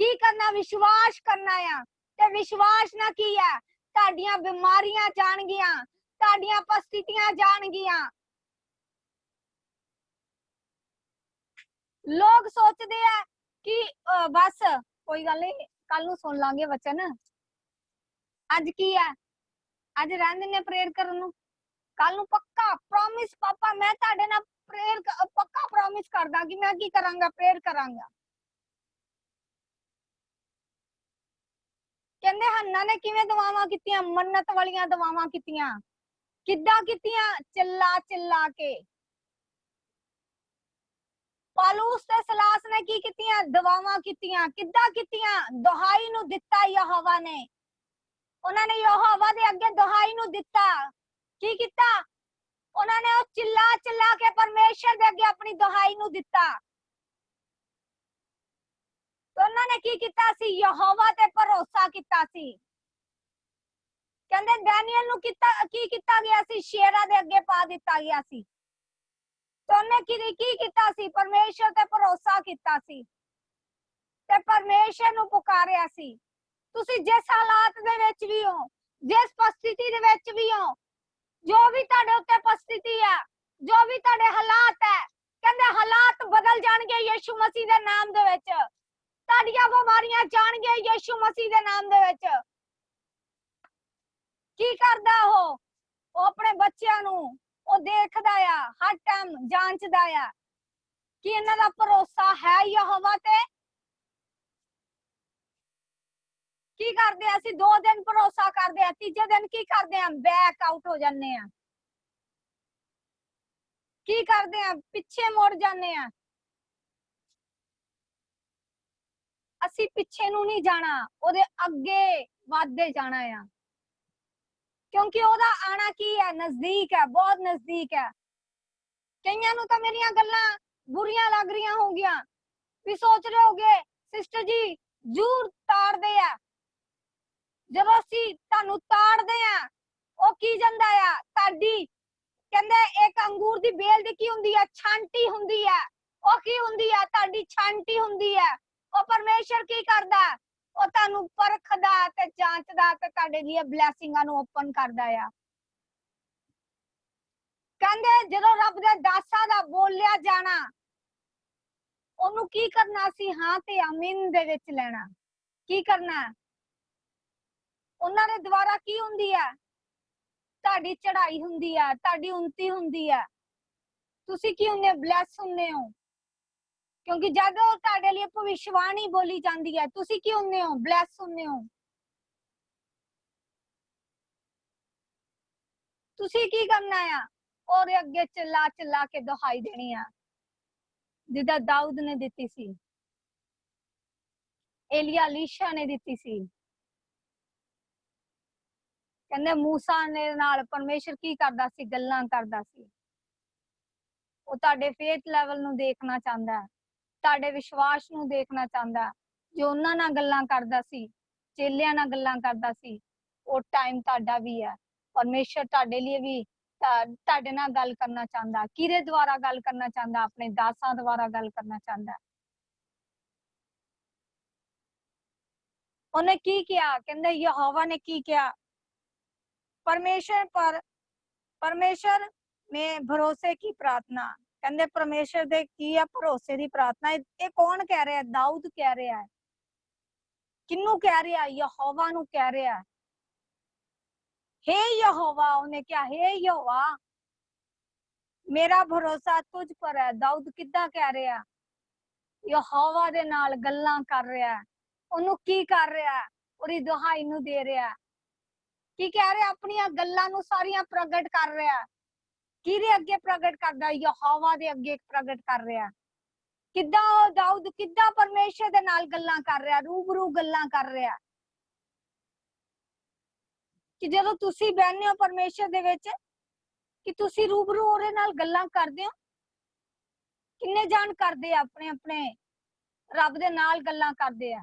ਕੀ ਕਰਨਾ? ਵਿਸ਼ਵਾਸ ਕਰਨਾ ਆ। ਤੇ ਵਿਸ਼ਵਾਸ ਨਾਲ ਕੀ ਹੈ? ਤੁਹਾਡੀਆਂ ਬਿਮਾਰੀਆਂ ਜਾਣਗੀਆਂ, ਤੁਹਾਡੀਆਂ परिस्थितियां ਜਾਣਗੀਆਂ। ਲੋਕ ਸੋਚਦੇ ਆ ਕਿ ਬਸ ਕੋਈ ਗੱਲ ਨਹੀਂ, ਕੱਲ ਨੂੰ ਸੁਣ ਲਾਂਗੇ ਵਚਨ। ਅੱਜ ਕੀ ਹੈ? ਅੱਜ ਰਹਿਣ ਦਿੰਦੇ ਪ੍ਰੇਅਰ ਕਰਨ ਨੂੰ, ਕੱਲ ਨੂੰ ਪੱਕਾ ਪ੍ਰੋਮਿਸ ਪਾਪਾ ਮੈਂ ਤੁਹਾਡੇ ਨਾਲ ਪ੍ਰੇਅਰ ਪੱਕਾ ਪ੍ਰੋਮਿਸ ਕਰਦਾ ਕਿ ਮੈਂ ਕੀ ਕਰਾਂਗਾ? ਪ੍ਰੇਅਰ ਕਰਾਂਗਾ। ਕਹਿੰਦੇ ਹੰਨਾ ਨੇ ਕਿਵੇਂ ਦੁਆਵਾਂ ਕੀਤੀਆਂ? ਮੰਨਤ ਵਾਲੀਆਂ ਦੁਆਵਾਂ ਕੀਤੀਆਂ। ਕਿੱਦਾਂ ਕੀਤੀਆਂ? चिल्ला चिल्ला के। ਪਾਲੂਸ ਤੇ ਸਲਾਸ ਨੇ ਕੀ ਕੀਤੀਆਂ? ਦੁਆਵਾਂ ਕੀਤੀਆਂ। ਕਿੱਦਾਂ ਕੀਤੀਆਂ? ਦੁਹਾਈ ਨੂੰ ਦਿੱਤਾ ਯਹੋਵਾ ਨੇ। ਉਹਨਾਂ ਨੇ ਯਹੋਵਾ ਦੇ ਅੱਗੇ ਦੁਹਾਈ ਨੂੰ ਦਿੱਤਾ। ਕੀ ਕੀਤਾ? ਉਹਨਾਂ ਨੇ ਉਹ चिल्ला चिल्ला के ਪਰਮੇਸ਼ਰ ਦੇ ਅੱਗੇ ਆਪਣੀ ਦੁਹਾਈ ਨੂੰ ਦਿੱਤਾ। ਉਹਨਾਂ ਨੇ ਕੀ ਕੀਤਾ ਸੀ? ਯਹੋਵਾ ਤੇ ਭਰੋਸਾ ਕੀਤਾ ਸੀ। ਕਹਿੰਦੇ ਡੈਨੀਅਲ ਨੂੰ ਕੀ ਕੀਤਾ ਗਿਆ ਸੀ? ਸ਼ੇਰਾਂ ਦੇ ਅੱਗੇ ਪਾ ਦਿੱਤਾ ਗਿਆ ਸੀ। ਤੇ ਉਹਨੇ ਕੀ ਕੀਤਾ ਸੀ? ਪਰਮੇਸ਼ਰ ਤੇ ਭਰੋਸਾ ਕੀਤਾ ਸੀ। ਤੇ ਪਰਮੇਸ਼ਰ ਨੂੰ ਪੁਕਾਰਿਆ ਸੀ। ਤੁਸੀਂ ਜਿਸ ਹਾਲਾਤ ਦੇ ਵਿੱਚ ਵੀ ਹੋ, ਜਿਸ ਪਰਿਸਥਿਤੀ ਦੇ ਵਿੱਚ ਵੀ ਹੋ, ਜੋ ਵੀ ਤੁਹਾਡੇ ਉੱਤੇ ਪਰਿਸਥਿਤੀ ਹੈ, ਜੋ ਵੀ ਤੁਹਾਡੇ ਹਾਲਾਤ ਹੈ, ਕਹਿੰਦੇ ਹਾਲਾਤ ਬਦਲ ਜਾਣਗੇ ਯਿਸੂ ਮਸੀਹ ਦੇ ਨਾਮ ਦੇ ਵਿੱਚ। ਤੁਹਾਡੀਆਂ ਬਿਮਾਰੀਆਂ ਜਾਣਗੀਆਂ ਯਿਸੂ ਮਸੀਹ ਦੇ ਨਾਮ ਦੇ ਵਿੱਚ। ਕੀ ਕਰਦਾ ਉਹ ਆਪਣੇ ਬੱਚਿਆਂ ਨੂੰ ਉਹ ਦੇਖਦਾ ਆ, ਹਰ ਟਾਈਮ ਜਾਂਚਦਾ ਆ ਕਿ ਇਹਨਾਂ ਦਾ ਭਰੋਸਾ ਹੈ ਯਹੋਵਾ ਤੇ। ਕੀ ਕਰਦੇ ਆ ਅਸੀਂ 2 ਦਿਨ ਭਰੋਸਾ ਕਰਦੇ ਆ, ਤੀਜੇ ਦਿਨ ਕੀ ਕਰਦੇ ਆ, ਬੈਕ ਆਊਟ ਹੋ ਜਾਂਦੇ ਆ। ਕੀ ਕਰਦੇ ਆ, ਪਿੱਛੇ ਮੁੜ ਜਾਂਦੇ ਆ। ਅਸੀਂ ਪਿੱਛੇ ਨੂੰ ਨਹੀਂ ਜਾਣਾ, ਉਹਦੇ ਅੱਗੇ ਵਧਦੇ ਜਾਣਾ ਆ, ਕਿਉਂਕਿ ਉਹਦਾ ਆਣਾ ਕੀ ਹੈ, ਨਜ਼ਦੀਕ ਹੈ, ਬਹੁਤ ਨਜ਼ਦੀਕ ਹੈ। ਕਈਆਂ ਨੂੰ ਤਾਂ ਮੇਰੀਆਂ ਗੱਲਾਂ ਬੁਰੀਆਂ ਲੱਗ ਰਹੀਆਂ ਹੋਗੀਆਂ, ਵੀ ਸੋਚ ਰਹੇ ਹੋਗੇ ਸਿਸਟਰ ਜੀ ਜ਼ਰੂਰ ਤਾੜਦੇ ਆ। ਜਦੋਂ ਅਸੀਂ ਤੁਹਾਨੂੰ ਤਾੜਦੇ ਆ, ਉਹ ਕੀ ਜਾਂਦਾ ਆ, ਤੁਹਾਡੀ ਕਹਿੰਦੇ ਇੱਕ ਅੰਗੂਰ ਦੀ ਬੇਲ ਦੀ ਕੀ ਹੁੰਦੀ ਹੈ, ਛਾਂਟੀ ਹੁੰਦੀ ਹੈ। ਉਹ ਕੀ ਹੁੰਦੀ ਹੈ, ਤੁਹਾਡੀ ਛਾਂਟੀ ਹੁੰਦੀ ਹੈ। ਉਹ ਪਰਮੇਸ਼ਰ ਕੀ ਕਰਦਾ, ਉਹ ਤੁਹਾਨੂੰ ਪਰਖਦਾ ਤੇ ਜਾਂਚਦਾ ਤੇ ਤੁਹਾਡੇ ਲਈ ਬਲੇਸਿੰਗਾਂ ਨੂੰ ਓਪਨ ਕਰਦਾ ਆ। ਕਹਿੰਦੇ ਜਦੋਂ ਰੱਬ ਦੇ ਦਾਸਾਂ ਦਾ ਬੋਲਿਆ ਜਾਣਾ, ਉਹਨੂੰ ਕੀ ਕਰਨਾ ਸੀ, ਹਾਂ ਤੇ ਆਮੀਨ ਦੇ ਵਿੱਚ ਲੈਣਾ। ਕੀ ਕਰਨਾ, ਉਹਨਾਂ ਦੇ ਦੁਆਰਾ ਕੀ ਹੁੰਦੀ ਹੈ, ਤੁਹਾਡੀ ਚੜ੍ਹਾਈ ਹੁੰਦੀ ਹੈ, ਤੁਹਾਡੀ ਉન્નਤੀ ਹੁੰਦੀ ਹੈ। ਤੁਸੀਂ ਕੀ ਹੁੰਦੇ, ਬਲੈਸ ਹੁੰਦੇ ਹੋ। ਕਿਉਂਕਿ ਜਦੋਂ ਤੁਹਾਡੇ ਲਈ ਭਵਿਸ਼ਵਾਣੀ ਬੋਲੀ ਜਾਂਦੀ ਹੈ, ਤੁਸੀਂ ਕੀ ਹੁੰਦੇ ਹੋ, ਬਲੈਸ ਹੁੰਦੇ ਹੋ। ਤੁਸੀਂ ਕੀ ਕਰਨਾ ਆ, ਉਹਦੇ ਅੱਗੇ ਚਿल्ला चिल्ला ਕੇ ਦੁਹਾਈ ਦੇਣੀ ਆ, ਜਿੱਦਾਂ ਦਾਊਦ ਨੇ ਦਿੱਤੀ ਸੀ, ਏਲੀਆ ਅਲੀਸ਼ਾ ਨੇ ਦਿੱਤੀ ਸੀ। ਕਹਿੰਦੇ ਮੂਸਾ ਦੇ ਨਾਲ ਪਰਮੇਸ਼ਰ ਕੀ ਕਰਦਾ ਸੀ, ਗੱਲਾਂ ਕਰਦਾ ਸੀ। ਉਹ ਤੁਹਾਡੇ ਫੇਥ ਲੈਵਲ ਨੂੰ ਦੇਖਣਾ ਚਾਹੁੰਦਾ ਹੈ, ਤੁਹਾਡੇ ਵਿਸ਼ਵਾਸ ਨੂੰ ਦੇਖਣਾ ਚਾਹੁੰਦਾ ਹੈ। ਜੋ ਉਹਨਾਂ ਨਾਲ ਗੱਲਾਂ ਕਰਦਾ ਸੀ, ਚੇਲਿਆਂ ਨਾਲ ਗੱਲਾਂ ਕਰਦਾ ਸੀ, ਉਹ ਟਾਈਮ ਤੁਹਾਡਾ ਵੀ ਹੈ। ਪਰਮੇਸ਼ਰ ਤੁਹਾਡੇ ਲਈ ਵੀ ਤੁਹਾਡੇ ਨਾਲ ਗੱਲ ਕਰਨਾ ਚਾਹੁੰਦਾ। ਕਿਹਦੇ ਦੁਆਰਾ ਗੱਲ ਕਰਨਾ ਚਾਹੁੰਦਾ, ਆਪਣੇ ਦਾਸਾਂ ਦੁਆਰਾ ਗੱਲ ਕਰਨਾ ਚਾਹੁੰਦਾ। ਉਹਨੇ ਕੀ ਕਿਹਾ, ਕਹਿੰਦੇ ਯਹੋਵਾ ਨੇ ਕੀ ਕਿਹਾ, परमेश्वर में भरोसे की प्रार्थना। कहते परमेश्वर दे की है भरोसे की प्रार्थना। ये कौन कह रहा है, दाऊद कह रहा है। किन्नू कह रहा है, यहोवा नू कह रहा है। हे यहोवा, उन्हें क्या, हे यहोवा मेरा भरोसा तुझ पर है। दाऊद किद्दां कह रहा है, यहोवा दे नाल गल्लां कर रहा है। ओनू की कर रहा है, ओदी दुहाई नू दे रहा है। की कह रहा है, अपनी गल्लां नू सारियां प्रगट कर रहा है। किहदे अगे प्रगट करदा, यहोवा दे अगे प्रगट कर रहा है। किद्दां दाऊद किद्दां परमेश्वर दे नाल गल्लां कर रहा, रूबरू गल्लां कर रहा। कि जदों तुसी बहने हो परमेश्वर दे विच, कि तुसी रूबरू ओहदे नाल गल्लां करदे हो। किन्ने जान करदे अपने अपने रब दे नाल गल्लां करदे आ।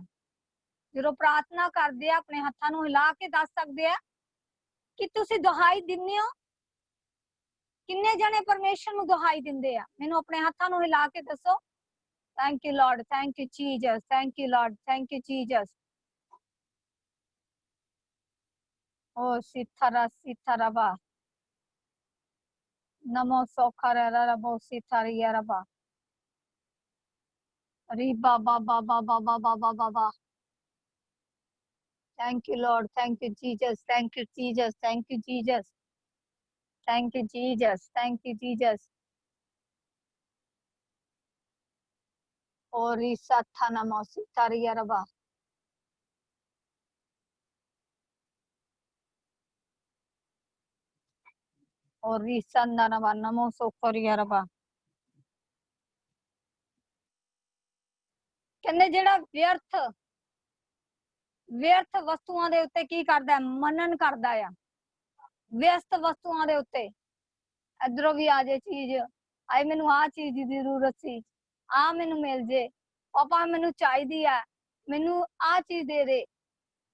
जदों प्रार्थना करदे आ, अपने हत्थां नूं हिला के दस सकदे आ कि तुसी दुहाई दिंदे हो। किन्ने जने परमेश्वर नूं दुहाई दिंदे आ, मैनूं अपने हत्थां नूं हिला के दसो। Thank you Lord, thank you Jesus, thank you Lord, thank you Jesus. ओ सिथरा सिथरबा नमो सोखरा रबो सिथरिया रबा री बाबा बाबा बाबा बाबा बाबा। Thank you Lord, thank you Jesus, thank you Jesus, thank you Jesus, thank you Jesus, thank you Jesus. और ईसा था नमो सिथरिया रबा। और रीसा नरबा नमो सोखरिया रबा। कहंदे जेड़ा व्यर्थ वस्तुआं दे उत्ते की करदा है, मनन करदा है। व्यस्त वस्तुआं दे उत्ते इधरों भी आ जाए चीज, आई मैनू आ चीज की जरूरत सी, आ मैनू मिल जे, पापा मैनू चाहिदी है, मैनू आ चीज दे दे।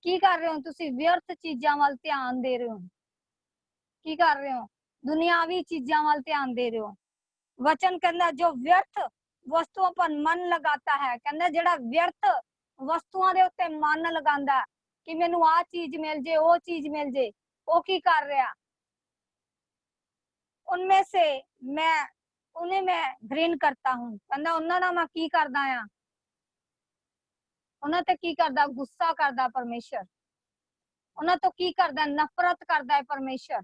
की कर रहे हो तुसी, व्यर्थ चीजां वाल ध्यान दे रहे हो। की कर रहे हो, दुनियावी चीजां वाल ध्यान दे रहे हो। वचन कहंदा जो व्यर्थ वस्तुओं पर मन लगाता है, कहंदा जेड़ा व्यर्थ ਵਸਤੂਆਂ ਦੇ ਉੱਤੇ ਮਨ ਲਗਾਉਂਦਾ ਕਿ ਮੈਨੂੰ ਆਹ ਚੀਜ਼ ਮਿਲ ਜੇ, ਉਹ ਚੀਜ਼ ਮਿਲ ਜੇ, ਉਹ ਕੀ ਕਰ ਰਿਹਾ? उनमें से मैं उन्हें मैं घृण करता हूं। कहंदा ਉਹਨਾਂ ਨਾਲ ਮੈਂ ਕੀ ਕਰਦਾ ਆ? ਉਹਨਾਂ ਤੇ ਕੀ ਕਰਦਾ? ਗੁੱਸਾ ਕਰਦਾ ਪਰਮੇਸ਼ਰ। ਉਹਨਾਂ ਤੋਂ ਕੀ ਕਰਦਾ? ਨਫ਼ਰਤ ਕਰਦਾ ਹੈ ਪਰਮੇਸ਼ਰ।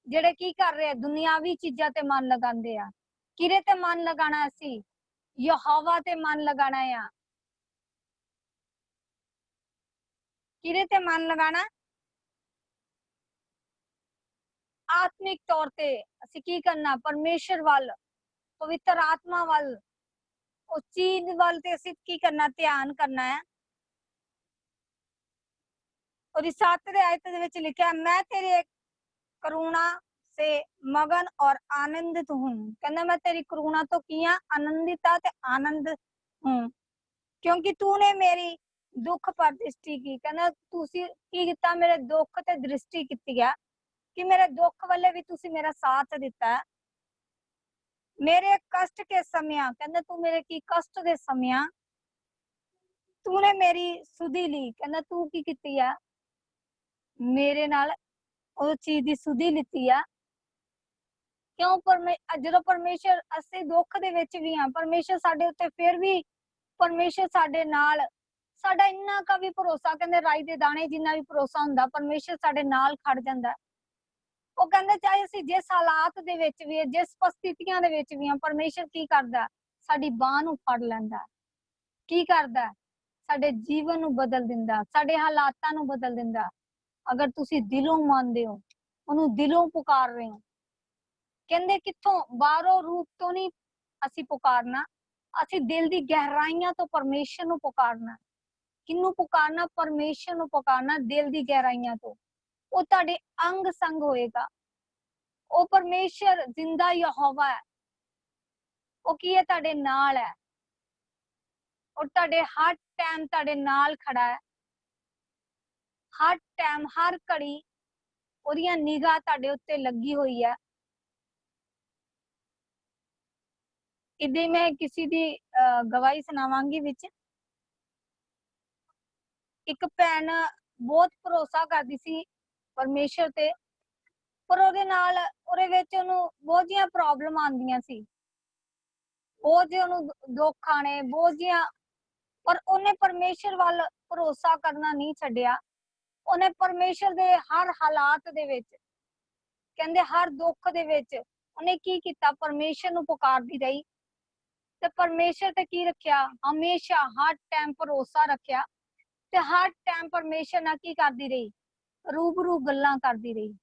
ਜਿਹੜੇ ਕੀ ਕਰ ਰਹੇ? ਦੁਨਿਆਵੀ ਚੀਜ਼ਾਂ ਤੇ ਮਨ ਲਗਾਉਂਦੇ ਆ। ਕਿਹਦੇ ਤੇ ਮਨ ਲਗਾਣਾ? ਅਸੀਂ ਯਹੋਵਾ ਤੇ ਮਨ ਲਗਾਣਾ ਆ। ਕਿਹਦੇ ਤੇ ਮਨ ਲਗਾਣਾ? ਆਤਮਿਕ ਤੌਰ ਤੇ ਅਸੀਂ ਕੀ ਕਰਨਾ? ਪਰਮੇਸ਼ਰ ਵੱਲ, ਪਵਿੱਤਰ ਆਤਮਾ ਵੱਲ, ਉਸ ਚੀਜ਼ ਵੱਲ ਤੇ ਅਸੀਂ ਕੀ ਕਰਨਾ? ਧਿਆਨ ਕਰਨਾ ਹੈ। ਉਹਦੀ 7 ਦੇ ਆਇਤ ਦੇ ਵਿੱਚ ਲਿਖਿਆ, ਮੈਂ ਤੇਰੇ करुणा से मगन और आनंदित हूं। कहना मैं तेरी करुणा तो किया आनंदित ते आनंद हूं, क्योंकि तूने मेरी दुख पर दृष्टि की। कहना तुसी की कीता? मेरे दुख ते दृष्टि कीती है कि मेरे दुख वाले भी तुसी मेरा साथ दिता है। मेरे कष्ट के समय, कहना तू मेरे की कष्ट दे समय तूने मेरी सुधी ली। कहना तू की कीती है? मेरे नाल ਉਹ ਚੀਜ਼ ਦੀ ਸੁਧੀ ਲਿੱਤੀ ਆ। ਕਿਉਂ? ਜਦੋਂ ਪਰਮੇਸ਼ਰ, ਅਸੀਂ ਦੁੱਖ ਦੇ ਵਿੱਚ ਵੀ ਹਾਂ, ਪਰਮੇਸ਼ਰ ਸਾਡੇ ਉੱਤੇ ਫਿਰ ਵੀ, ਪਰਮੇਸ਼ਰ ਸਾਡੇ ਨਾਲ, ਸਾਡਾ ਇੰਨਾ ਕਾ ਵੀ ਭਰੋਸਾ, ਕਹਿੰਦੇ ਰਾਈ ਦੇ ਦਾਣੇ ਜਿੰਨਾ ਵੀ ਭਰੋਸਾ ਹੁੰਦਾ, ਪਰਮੇਸ਼ਰ ਸਾਡੇ ਨਾਲ ਖੜ ਜਾਂਦਾ। ਉਹ ਕਹਿੰਦੇ ਚਾਹੇ ਅਸੀਂ ਜਿਸ ਹਾਲਾਤ ਦੇ ਵਿੱਚ ਵੀ, ਜਿਸ ਪਰਿਸਥਿਤੀਆਂ ਦੇ ਵਿੱਚ ਵੀ ਹਾਂ, ਪਰਮੇਸ਼ਰ ਕੀ ਕਰਦਾ? ਸਾਡੀ ਬਾਹ ਨੂੰ ਫੜ ਲੈਂਦਾ। ਕੀ ਕਰਦਾ? ਸਾਡੇ ਜੀਵਨ ਨੂੰ ਬਦਲ ਦਿੰਦਾ, ਸਾਡੇ ਹਾਲਾਤਾਂ ਨੂੰ ਬਦਲ ਦਿੰਦਾ। अगर तुसी दिलों मानते हो, ਉਹਨੂੰ ਦਿਲੋਂ ਪੁਕਾਰ ਰਹੇ ਹੋ। ਕਹਿੰਦੇ ਕਿੱਥੋਂ? ਬਾਹਰੋਂ ਰੂਪ ਤੋਂ ਨਹੀਂ ਅਸੀਂ ਪੁਕਾਰਨਾ, ਅਸੀਂ ਦਿਲ ਦੀ ਗਹਿਰਾਈਆਂ ਤੋਂ ਪਰਮੇਸ਼ਰ ਨੂੰ ਪੁਕਾਰਨਾ। ਕਿਹਨੂੰ ਪੁਕਾਰਨਾ? ਪਰਮੇਸ਼ਰ ਨੂੰ ਪੁਕਾਰਨਾ ਦਿਲ ਦੀ ਗਹਿਰਾਈਆਂ ਤੋਂ। ਉਹ ਤੁਹਾਡੇ ਅੰਗ ਸੰਗ ਹੋਏਗਾ। ਉਹ ਪਰਮੇਸ਼ਰ ਜ਼ਿੰਦਾ ਯਹੋਵਾ ਹੈ। ਉਹ ਕੀ ਹੈ? ਤੁਹਾਡੇ ਨਾਲ ਹੈ। ਉਹ ਤੁਹਾਡੇ ਹਰ ਟਾਈਮ ਤੁਹਾਡੇ ਨਾਲ ਖੜਾ ਹੈ। हर टाइम, हर घड़ी ਉਹਦੀਆਂ ਨਿਗਾਹ ਤੁਹਾਡੇ ਉੱਤੇ ਲੱਗੀ ਹੋਈ ਹੈ। ਇਦਾਂ ਮੈਂ ਕਿਸੇ ਦੀ ਗਵਾਹੀ ਸੁਣਾਵਾਂਗੀ ਵਿੱਚ। ਇੱਕ ਭੈਣ ਬਹੁਤ ਭਰੋਸਾ ਕਰਦੀ ਸੀ ਪਰਮੇਸ਼ਰ ਤੇ, ਪਰ ਉਹਦੇ ਨਾਲ ਉਹਦੇ ਵਿੱਚ ਉਹਨੂੰ ਬਹੁਤ ਜਿਹੀਆਂ ਪ੍ਰੋਬਲਮ ਆਉਂਦੀਆਂ ਸੀ, ਬਹੁਤ ਜਿਹੇ ਉਹਨੂੰ ਦੁੱਖ ਆਣੇ, ਬਹੁਤ ਜਿਹੀਆਂ, ਪਰ ਉਹਨੇ ਪਰਮੇਸ਼ਰ ਵੱਲ ਭਰੋਸਾ ਕਰਨਾ ਨਹੀਂ ਛੱਡਿਆ। ਉਹਨੇ ਪਰਮੇਸ਼ਰ ਦੇ ਹਰ ਹਾਲਾਤ ਦੇ ਵਿੱਚ, ਕਹਿੰਦੇ ਹਰ ਦੁੱਖ ਦੇ ਵਿੱਚ ਉਹਨੇ ਕੀ ਕੀਤਾ? ਪਰਮੇਸ਼ਰ ਨੂੰ ਪੁਕਾਰਦੀ ਰਹੀ ਤੇ ਪਰਮੇਸ਼ਰ ਤੇ ਕੀ ਰੱਖਿਆ? ਹਮੇਸ਼ਾ ਹਰ ਟਾਈਮ ਭਰੋਸਾ ਰੱਖਿਆ ਤੇ ਹਰ ਟਾਈਮ ਪਰਮੇਸ਼ਰ ਨਾਲ ਕੀ ਕਰਦੀ ਰਹੀ? ਰੂਬਰੂ ਗੱਲਾਂ ਕਰਦੀ ਰਹੀ।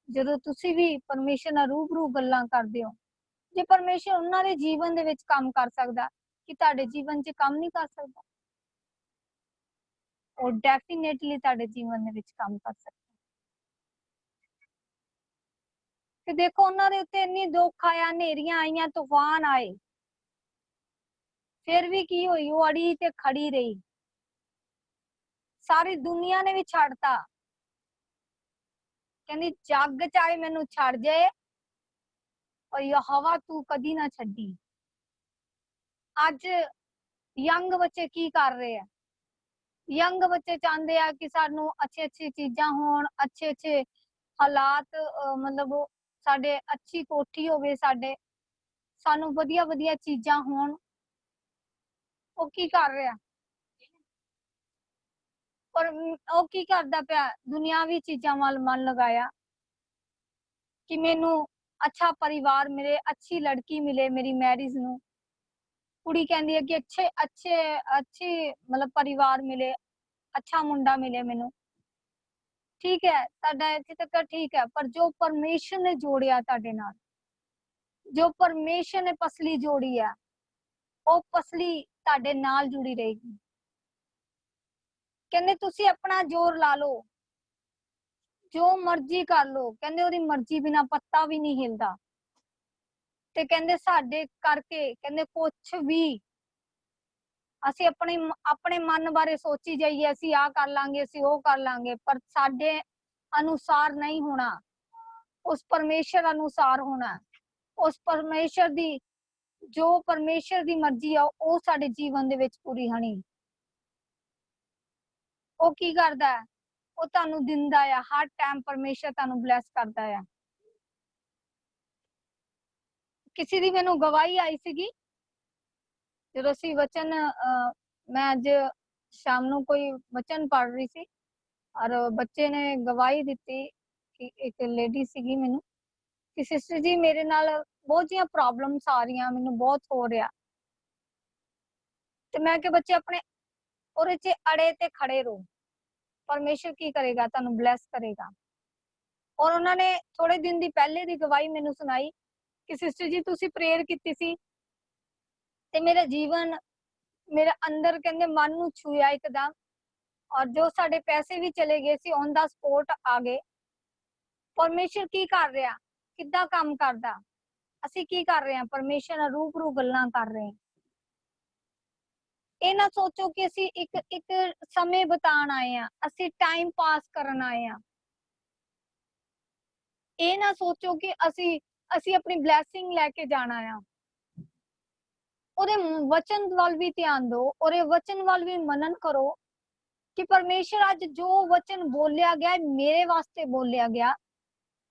ਜਦੋਂ ਤੁਸੀਂ ਵੀ ਪਰਮੇਸ਼ਰ ਨਾਲ ਰੂਬਰੂ ਗੱਲਾਂ ਕਰਦੇ ਹੋ, ਜੇ ਪਰਮੇਸ਼ਰ ਉਹਨਾਂ ਦੇ ਜੀਵਨ ਦੇ ਵਿੱਚ ਕੰਮ ਕਰ ਸਕਦਾ, ਕਿ ਤੁਹਾਡੇ ਜੀਵਨ 'ਚ ਕੰਮ ਨਹੀਂ ਕਰ ਸਕਦਾ? ਉਹ ਡੈਫੀਨੇਟਲੀ ਤੁਹਾਡੇ ਜੀਵਨ ਦੇ ਵਿੱਚ ਕੰਮ ਕਰ ਸਕਦਾ। ਕਿ ਦੇਖੋ ਉਹਨਾਂ ਦੇ ਉੱਤੇ ਇੰਨੀ ਦੁੱਖ ਆਇਆ, ਹਨੇਰੀਆਂ ਆਈਆਂ, ਤੂਫਾਨ ਆਏ, ਫਿਰ ਵੀ ਕੀ ਹੋਈ? ਉਹ ਅੜੀ ਤੇ ਖੜੀ ਰਹੀ। ਸਾਰੀ ਦੁਨੀਆ ਨੇ ਵੀ ਛੱਡਤਾ, ਕਹਿੰਦੀ ਜੱਗ ਚਾਹੇ ਮੈਨੂੰ ਛੱਡ ਜਾਏ ਪਰ ਯਹੋਵਾ ਤੂੰ ਕਦੀ ਨਾ ਛੱਡੀ। ਅੱਜ ਯੰਗ ਬੱਚੇ ਕੀ ਕਰ ਰਹੇ ਆ? ਯੰਗ ਬੱਚੇ ਚਾਹੁੰਦੇ ਆ ਕਿ ਸਾਨੂੰ ਅੱਛੀ ਅੱਛੀ ਚੀਜ਼ਾਂ ਹੋਣ, ਅੱਛੇ ਅੱਛੇ ਹਾਲਾਤ, ਮਤਲਬ ਸਾਡੇ ਅੱਛੀ ਕੋਠੀ ਹੋਵੇ, ਸਾਨੂੰ ਵਧੀਆ ਵਧੀਆ ਚੀਜ਼ਾਂ ਹੋਣ। ਉਹ ਕੀ ਕਰ ਰਿਹਾ? ਪਰ ਉਹ ਕੀ ਕਰਦਾ ਪਿਆ? ਦੁਨਿਆਵੀ ਚੀਜ਼ਾਂ ਵੱਲ ਮਨ ਲਗਾਇਆ ਕਿ ਮੈਨੂੰ ਅੱਛਾ ਪਰਿਵਾਰ ਮਿਲੇ, ਅੱਛੀ ਲੜਕੀ ਮਿਲੇ ਮੇਰੀ ਮੈਰਿਜ ਨੂੰ। ਕੁੜੀ ਕਹਿੰਦੀ ਹੈ ਕਿ ਅੱਛੇ ਮਤਲਬ ਪਰਿਵਾਰ ਮਿਲੇ, ਅੱਛਾ ਮੁੰਡਾ ਮਿਲੇ ਮੈਨੂੰ। ਠੀਕ ਹੈ, ਤੁਹਾਡਾ ਇੱਥੇ ਤੱਕ ਠੀਕ ਹੈ, ਪਰ ਜੋ ਪਰਮੇਸ਼ਰ ਨੇ ਜੋੜਿਆ ਤੁਹਾਡੇ ਨਾਲ, ਜੋ ਪਰਮੇਸ਼ਰ ਨੇ ਪਸਲੀ ਜੋੜੀ ਹੈ, ਉਹ ਪਸਲੀ ਤੁਹਾਡੇ ਨਾਲ ਜੁੜੀ ਰਹੇਗੀ। ਕਹਿੰਦੇ ਤੁਸੀਂ ਆਪਣਾ ਜ਼ੋਰ ਲਾ ਲਓ, ਜੋ ਮਰਜ਼ੀ ਕਰ ਲਓ, ਕਹਿੰਦੇ ਉਹਦੀ ਮਰਜ਼ੀ ਬਿਨਾ ਪੱਤਾ ਵੀ ਨਹੀਂ ਹਿਲਦਾ। ਤੇ ਕਹਿੰਦੇ ਸਾਡੇ ਕਰਕੇ, ਕਹਿੰਦੇ ਕੁਛ ਵੀ ਅਸੀਂ ਆਪਣੇ ਮਨ ਬਾਰੇ ਸੋਚੀ ਜਾਈਏ, ਅਸੀਂ ਆਹ ਕਰ ਲਾਂਗੇ, ਅਸੀਂ ਉਹ ਕਰ ਲਾਂਗੇ, ਪਰ ਸਾਡੇ ਅਨੁਸਾਰ ਨਹੀਂ ਹੋਣਾ, ਉਸ ਪਰਮੇਸ਼ਰ ਅਨੁਸਾਰ ਹੋਣਾ। ਉਸ ਪਰਮੇਸ਼ਰ ਦੀ ਜੋ ਪਰਮੇਸ਼ਰ ਦੀ ਮਰਜ਼ੀ ਆ ਉਹ ਸਾਡੇ ਜੀਵਨ ਦੇ ਵਿੱਚ ਪੂਰੀ ਹੋਣੀ। ਉਹ ਕੀ ਕਰਦਾ ਹੈ? ਉਹ ਤੁਹਾਨੂੰ ਦਿੰਦਾ ਆ, ਹਰ ਟਾਈਮ ਪਰਮੇਸ਼ਰ ਤੁਹਾਨੂੰ ਬਲੈਸ ਕਰਦਾ ਆ। ਕਿਸੇ ਦੀ ਮੈਨੂੰ ਗਵਾਹੀ ਆਈ ਸੀਗੀ ਜਦੋਂ ਅਸੀਂ ਵਚਨ ਮੈਂ ਅੱਜ ਸ਼ਾਮ ਨੂੰ ਕੋਈ ਵਚਨ ਪੜ੍ਹ ਰਹੀ ਸੀ ਔਰ ਬੱਚੇ ਨੇ ਗਵਾਹੀ ਦਿੱਤੀ ਕਿ ਇੱਕ ਲੇਡੀ ਸੀਗੀ ਮੈਨੂੰ ਕਿ ਸਿਸਟਰ ਜੀ ਮੇਰੇ ਨਾਲ ਬਹੁਤ ਜਿਹੀਆਂ ਪ੍ਰੋਬਲਮਸ ਆ ਰਹੀਆਂ, ਮੈਨੂੰ ਬਹੁਤ ਹੋ ਰਿਹਾ। ਤੇ ਮੈਂ ਕਿ ਬੱਚੇ ਆਪਣੇ ਉਹਦੇ 'ਚ ਅੜੇ ਤੇ ਖੜੇ ਰਹੋ, ਪਰਮੇਸ਼ਰ ਕੀ ਕਰੇਗਾ? ਤੁਹਾਨੂੰ ਬਲੈਸ ਕਰੇਗਾ। ਔਰ ਉਹਨਾਂ ਨੇ ਥੋੜੇ ਦਿਨ ਦੀ ਪਹਿਲੇ ਦੀ ਗਵਾਹੀ ਮੈਨੂੰ ਸੁਣਾਈ ਕਿ ਸਿਸਟਰ ਜੀ ਤੁਸੀਂ ਪ੍ਰੇਅਰ ਕੀਤੀ ਸੀ ਤੇ ਮੇਰਾ ਜੀਵਨ, ਮੇਰੇ ਅੰਦਰ ਕਹਿੰਦੇ ਮਨ ਨੂੰ ਛੂਇਆ ਇੱਕਦਮ, ਔਰ ਜੋ ਸਾਡੇ ਪੈਸੇ ਵੀ ਚਲੇ ਗਏ ਸੀ ਔਨ ਦਾ ਸਪੋਰਟ ਆ ਗਏ। ਪਰਮੇਸ਼ਰ ਕੀ ਕਰ ਰਿਹਾ? ਕਿੱਦਾਂ ਕੰਮ ਕਰਦਾ? ਅਸੀਂ ਕੀ ਕਰ ਰਹੇ ਹਾਂ? ਪਰਮੇਸ਼ਰ ਨਾਲ ਰੂਬਰੂ ਗੱਲਾਂ ਕਰ ਰਹੇ ਹਾਂ। ਇਹ ਨਾ ਸੋਚੋ ਕਿ ਅਸੀਂ ਇੱਕ ਸਮੇਂ ਬਿਤਾਉਣ ਆਏ ਆ, ਅਸੀਂ ਟਾਈਮ ਪਾਸ ਕਰਨ ਆਏ ਆ। ਇਹ ਨਾ ਸੋਚੋ ਕਿ ਅਸੀਂ ਆਪਣੀ ਬਲੈਸਿੰਗ ਲੈ ਕੇ ਜਾਣਾ ਆ। ਉਹਦੇ ਵਚਨ ਵੱਲ ਵੀ ਧਿਆਨ ਦਿਓ, ਉਹਦੇ ਵਚਨ ਵੱਲ ਵੀ ਮਨਨ ਕਰੋ ਕਿ ਪਰਮੇਸ਼ਰ ਅੱਜ ਜੋ ਵਚਨ ਬੋਲਿਆ ਗਿਆ ਮੇਰੇ ਵਾਸਤੇ ਬੋਲਿਆ ਗਿਆ।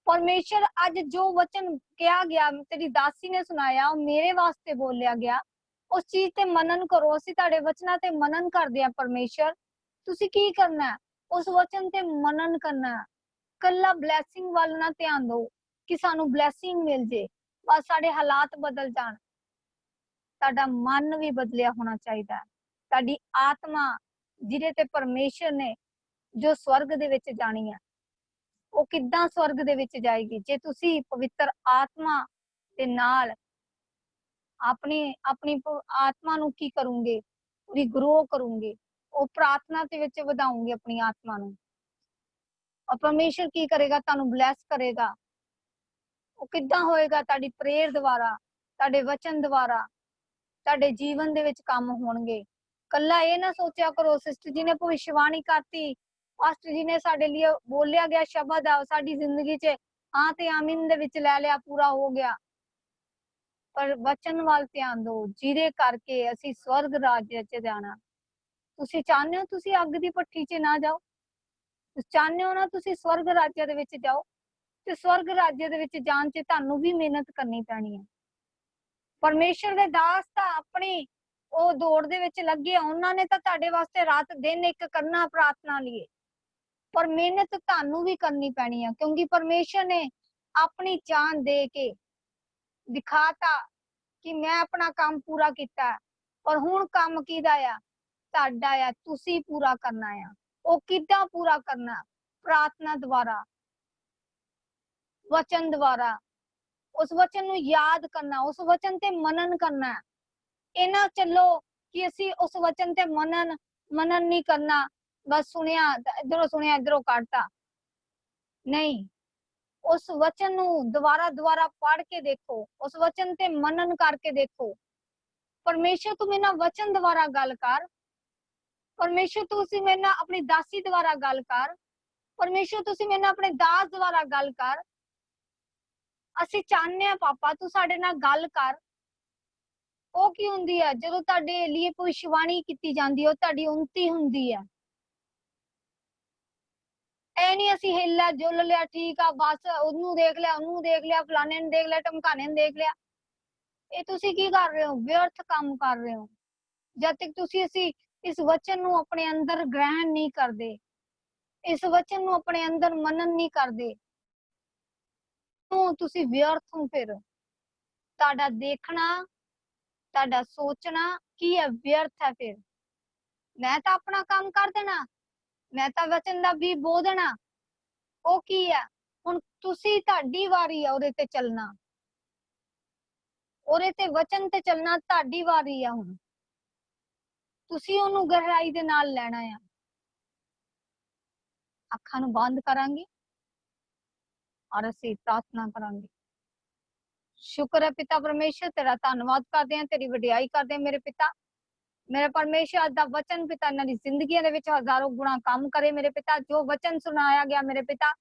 ਪਰਮੇਸ਼ਰ ਅੱਜ ਜੋ ਵਚਨ ਕਿਹਾ ਗਿਆ, ਤੇਰੀ ਦਾਸੀ ਨੇ ਸੁਣਾਇਆ, ਉਹ ਮੇਰੇ ਵਾਸਤੇ ਬੋਲਿਆ ਗਿਆ। ਉਸ ਚੀਜ਼ ਤੇ ਮਨਨ ਕਰੋ। ਅਸੀਂ ਤੁਹਾਡੇ ਵਚਨਾਂ ਤੇ ਮਨਨ ਕਰਦੇ ਆ। ਪਰਮੇਸ਼ਰ ਤੁਸੀਂ ਕੀ ਕਰਨਾ? ਉਸ ਵਚਨ ਤੇ ਮਨਨ ਕਰਨਾ। ਕੱਲਾ ਬਲੈਸਿੰਗ ਵੱਲ ਨਾ ਧਿਆਨ ਦਿਓ ਕਿ ਸਾਨੂੰ ਬਲੈਸਿੰਗ ਮਿਲ ਜੇ, ਬਸ ਸਾਡੇ ਹਾਲਾਤ ਬਦਲ ਜਾਣ। ਤੁਹਾਡਾ ਮਨ ਵੀ ਬਦਲਿਆ ਹੋਣਾ ਚਾਹੀਦਾ। ਤੁਹਾਡੀ ਆਤਮਾ ਜਿਹਦੇ ਤੇ ਪਰਮੇਸ਼ਰ ਨੇ ਜੋ ਸਵਰਗ ਦੇ ਵਿੱਚ ਜਾਣੀ ਹੈ, ਉਹ ਕਿੱਦਾਂ ਸਵਰਗ ਦੇ ਵਿੱਚ ਜਾਏਗੀ? ਜੇ ਤੁਸੀਂ ਪਵਿੱਤਰ ਆਤਮਾ ਦੇ ਨਾਲ ਆਪਣੀ ਆਤਮਾ ਨੂੰ ਕੀ ਕਰੋਗੇ? ਪੂਰੀ ਗਰੋ ਕਰੋਗੇ, ਉਹ ਪ੍ਰਾਰਥਨਾ ਦੇ ਵਿੱਚ ਵਧਾਉਂਗੇ ਆਪਣੀ ਆਤਮਾ ਨੂੰ। ਔਰ ਪਰਮੇਸ਼ਰ ਕੀ ਕਰੇਗਾ? ਤੁਹਾਨੂੰ ਬਲੈਸ ਕਰੇਗਾ। ਉਹ ਕਿੱਦਾਂ ਹੋਏਗਾ? ਤੁਹਾਡੀ ਪ੍ਰੇਅਰ ਦੁਆਰਾ, ਤੁਹਾਡੇ ਵਚਨ ਦੁਆਰਾ ਤੁਹਾਡੇ ਜੀਵਨ ਦੇ ਵਿੱਚ ਕੰਮ ਹੋਣਗੇ। ਕੱਲਾ ਇਹ ਨਾ ਸੋਚਿਆ ਕਰੋ ਸਿਸਟਰ ਜੀ ਨੇ ਭਵਿੱਖਬਾਣੀ ਕਰਤੀ, ਪਾਸਟਰ ਜੀ ਨੇ ਸਾਡੇ ਲਈ ਬੋਲਿਆ ਗਿਆ ਸ਼ਬਦ ਆ ਸਾਡੀ ਜ਼ਿੰਦਗੀ 'ਚ ਹਾਂ ਤੇ ਆਮੀਨ ਦੇ ਵਿੱਚ ਲੈ ਲਿਆ, ਪੂਰਾ ਹੋ ਗਿਆ। ਪਰ ਵਚਨ ਵੱਲ ਧਿਆਨ ਦਿਓ ਜਿਹਦੇ ਕਰਕੇ ਅਸੀਂ ਸਵਰਗ ਰਾਜ 'ਚ ਜਾਣਾ। ਤੁਸੀਂ ਚਾਹੁੰਦੇ ਹੋ ਤੁਸੀਂ ਅੱਗ ਦੀ ਭੱਠੀ 'ਚ ਨਾ ਜਾਓ? ਤੁਸੀਂ ਚਾਹੁੰਦੇ ਹੋ ਨਾ ਤੁਸੀਂ ਸਵਰਗ ਰਾਜ ਦੇ ਵਿੱਚ ਜਾਓ? ਤੇ ਸਵਰਗ ਰਾਜ ਦੇ ਵਿੱਚ ਜਾਣ 'ਚ ਤੁਹਾਨੂੰ ਵੀ ਮਿਹਨਤ ਕਰਨੀ ਪੈਣੀ ਹੈ। ਪਰਮੇਸ਼ਰ ਦੇ ਦਾਸ ਤਾਂ ਆਪਣੀ ਉਹ ਦੌੜ ਦੇ ਵਿੱਚ ਲੱਗੇ, ਉਹਨਾਂ ਨੇ ਤਾਂ ਤੁਹਾਡੇ ਵਾਸਤੇ ਰਾਤ ਦਿਨ ਇੱਕ ਕਰਨਾ ਪ੍ਰਾਰਥਨਾ ਲਈ, ਪਰ ਮਿਹਨਤ ਤੁਹਾਨੂੰ ਵੀ ਕਰਨੀ ਪੈਣੀ ਹੈ। ਕਿਉਂਕਿ ਪਰਮੇਸ਼ਰ ਨੇ ਆਪਣੀ ਜਾਨ ਦੇ ਕੇ ਦਿਖਾਤਾ ਕਿ ਮੈਂ ਆਪਣਾ ਕੰਮ ਪੂਰਾ ਕੀਤਾ, ਪਰ ਹੁਣ ਕੰਮ ਕਿਹਦਾ ਆ? ਤੁਹਾਡਾ ਆ। ਤੁਸੀਂ ਪੂਰਾ ਕਰਨਾ ਆ। ਉਹ ਕਿੱਦਾਂ ਪੂਰਾ ਕਰਨਾ? ਪ੍ਰਾਰਥਨਾ ਦੁਆਰਾ, ਵਚਨ ਦੁਆਰਾ, ਉਸ ਵਚਨ ਨੂੰ ਯਾਦ ਕਰਨਾ, ਉਸ ਵਚਨ ਤੇ ਮਨਨ ਕਰਨਾ। ਇਹ ਨਾ ਚੱਲੋ ਕਿ ਅਸੀਂ ਉਸ ਵਚਨ ਤੇ ਮਨਨ ਨਹੀਂ ਕਰਨਾ, ਬਸ ਸੁਣਿਆ ਇਧਰੋਂ ਸੁਣਿਆ ਇਧਰੋਂ ਕੱਢਤਾ। ਨਹੀਂ, ਉਸ ਵਚਨ ਨੂੰ ਦੁਬਾਰਾ ਪੜ੍ਹ ਕੇ ਦੇਖੋ, ਉਸ ਵਚਨ ਤੇ ਮਨਨ ਕਰਕੇ ਦੇਖੋ। ਪਰਮੇਸ਼ਰ ਤੂੰ ਮੇਰੇ ਨਾਲ ਵਚਨ ਦੁਆਰਾ ਗੱਲ ਕਰ। ਪਰਮੇਸ਼ਰ ਤੁਸੀਂ ਮੇਰੇ ਨਾਲ ਆਪਣੀ ਦਾਸੀ ਦੁਆਰਾ ਗੱਲ ਕਰ। ਪਰਮੇਸ਼ਰ ਤੁਸੀਂ ਮੇਰੇ ਨਾਲ ਆਪਣੇ ਦਾਸ ਦੁਆਰਾ ਗੱਲ ਕਰ। ਅਸੀਂ ਚਾਹੁੰਦੇ ਆ ਪਾਪਾ ਤੂੰ ਸਾਡੇ ਨਾਲ ਗੱਲ ਕਰ। ਉਹ ਕੀ ਹੁੰਦੀ ਹੈ? ਜਦੋਂ ਤੁਹਾਡੇ ਲਈ ਭਵਿੱਖਬਾਣੀ ਕੀਤੀ ਜਾਂਦੀ ਹੈ, ਉਹ ਤੁਹਾਡੀ ਉન્નਤੀ ਹੁੰਦੀ ਹੈ। ਇਹ ਨਹੀਂ ਅਸੀਂ ਹਿੱਲਾ ਜੁਲ ਲਿਆ, ਠੀਕ ਆ ਬਸ ਉਹਨੂੰ ਦੇਖ ਲਿਆ, ਉਹਨੂੰ ਦੇਖ ਲਿਆ, ਫਲਾਣੇ ਨੂੰ ਦੇਖ ਲਿਆ, ਢਮਕਾਣੇ ਨੂੰ ਦੇਖ ਲਿਆ। ਇਹ ਤੁਸੀਂ ਕੀ ਕਰ ਰਹੇ ਹੋ? ਵਿਅਰਥ ਕੰਮ ਕਰ ਰਹੇ ਹੋ। ਜਦ ਤੱਕ ਤੁਸੀਂ ਅਸੀਂ ਇਸ ਵਚਨ ਨੂੰ ਆਪਣੇ ਅੰਦਰ ਗ੍ਰਹਿਣ ਨਹੀਂ ਕਰਦੇ, ਇਸ ਵਚਨ ਨੂੰ ਆਪਣੇ ਅੰਦਰ ਮਨਨ ਨਹੀਂ ਕਰਦੇ, ਤੁਸੀਂ ਵਿਅਰਥ ਹੋ। ਫਿਰ ਤੁਹਾਡਾ ਦੇਖਣਾ, ਤੁਹਾਡਾ ਸੋਚਣਾ ਕੀ ਹੈ? ਵਿਅਰਥ ਹੈ। ਫਿਰ ਮੈਂ ਤਾਂ ਆਪਣਾ ਕੰਮ ਕਰ ਦੇਣਾ, ਮੈਂ ਤਾਂ ਵਚਨ ਦਾ ਵੀ ਬੋਲ ਦੇਣਾ। ਉਹ ਕੀ ਹੈ? ਹੁਣ ਤੁਸੀਂ, ਤੁਹਾਡੀ ਵਾਰੀ ਆ ਉਹਦੇ ਤੇ ਚੱਲਣਾ, ਉਹਦੇ ਤੇ ਵਚਨ ਤੇ ਚੱਲਣਾ ਤੁਹਾਡੀ ਵਾਰੀ ਆ। ਹੁਣ ਤੁਸੀਂ ਉਹਨੂੰ ਗਹਿਰਾਈ ਦੇ ਨਾਲ ਲੈਣਾ ਆ। ਅੱਖਾਂ ਨੂੰ ਬੰਦ ਕਰਾਂਗੇ ਔਰ ਅਸੀਂ ਪ੍ਰਾਰਥਨਾ ਕਰਾਂਗੇ। ਸ਼ੁਕਰ ਹੈ ਪਿਤਾ ਪਰਮੇਸ਼ਰ, ਤੇਰਾ ਧੰਨਵਾਦ ਕਰਦੇ ਹਾਂ, ਤੇਰੀ ਵਡਿਆਈ ਕਰਦੇ ਹਾਂ ਮੇਰੇ ਪਿਤਾ। ਮੇਰੇ ਪਰਮੇਸ਼ਰ ਅੱਜ ਦਾ ਵਚਨ ਪਿਤਾ ਇਹਨਾਂ ਦੀ ਜ਼ਿੰਦਗੀਆਂ ਦੇ ਵਿੱਚ ਹਜ਼ਾਰੋਂ ਗੁਣਾ ਕੰਮ ਕਰੇ ਮੇਰੇ ਪਿਤਾ। ਜੋ ਵਚਨ ਸੁਣਾਇਆ ਗਿਆ ਮੇਰੇ ਪਿਤਾ,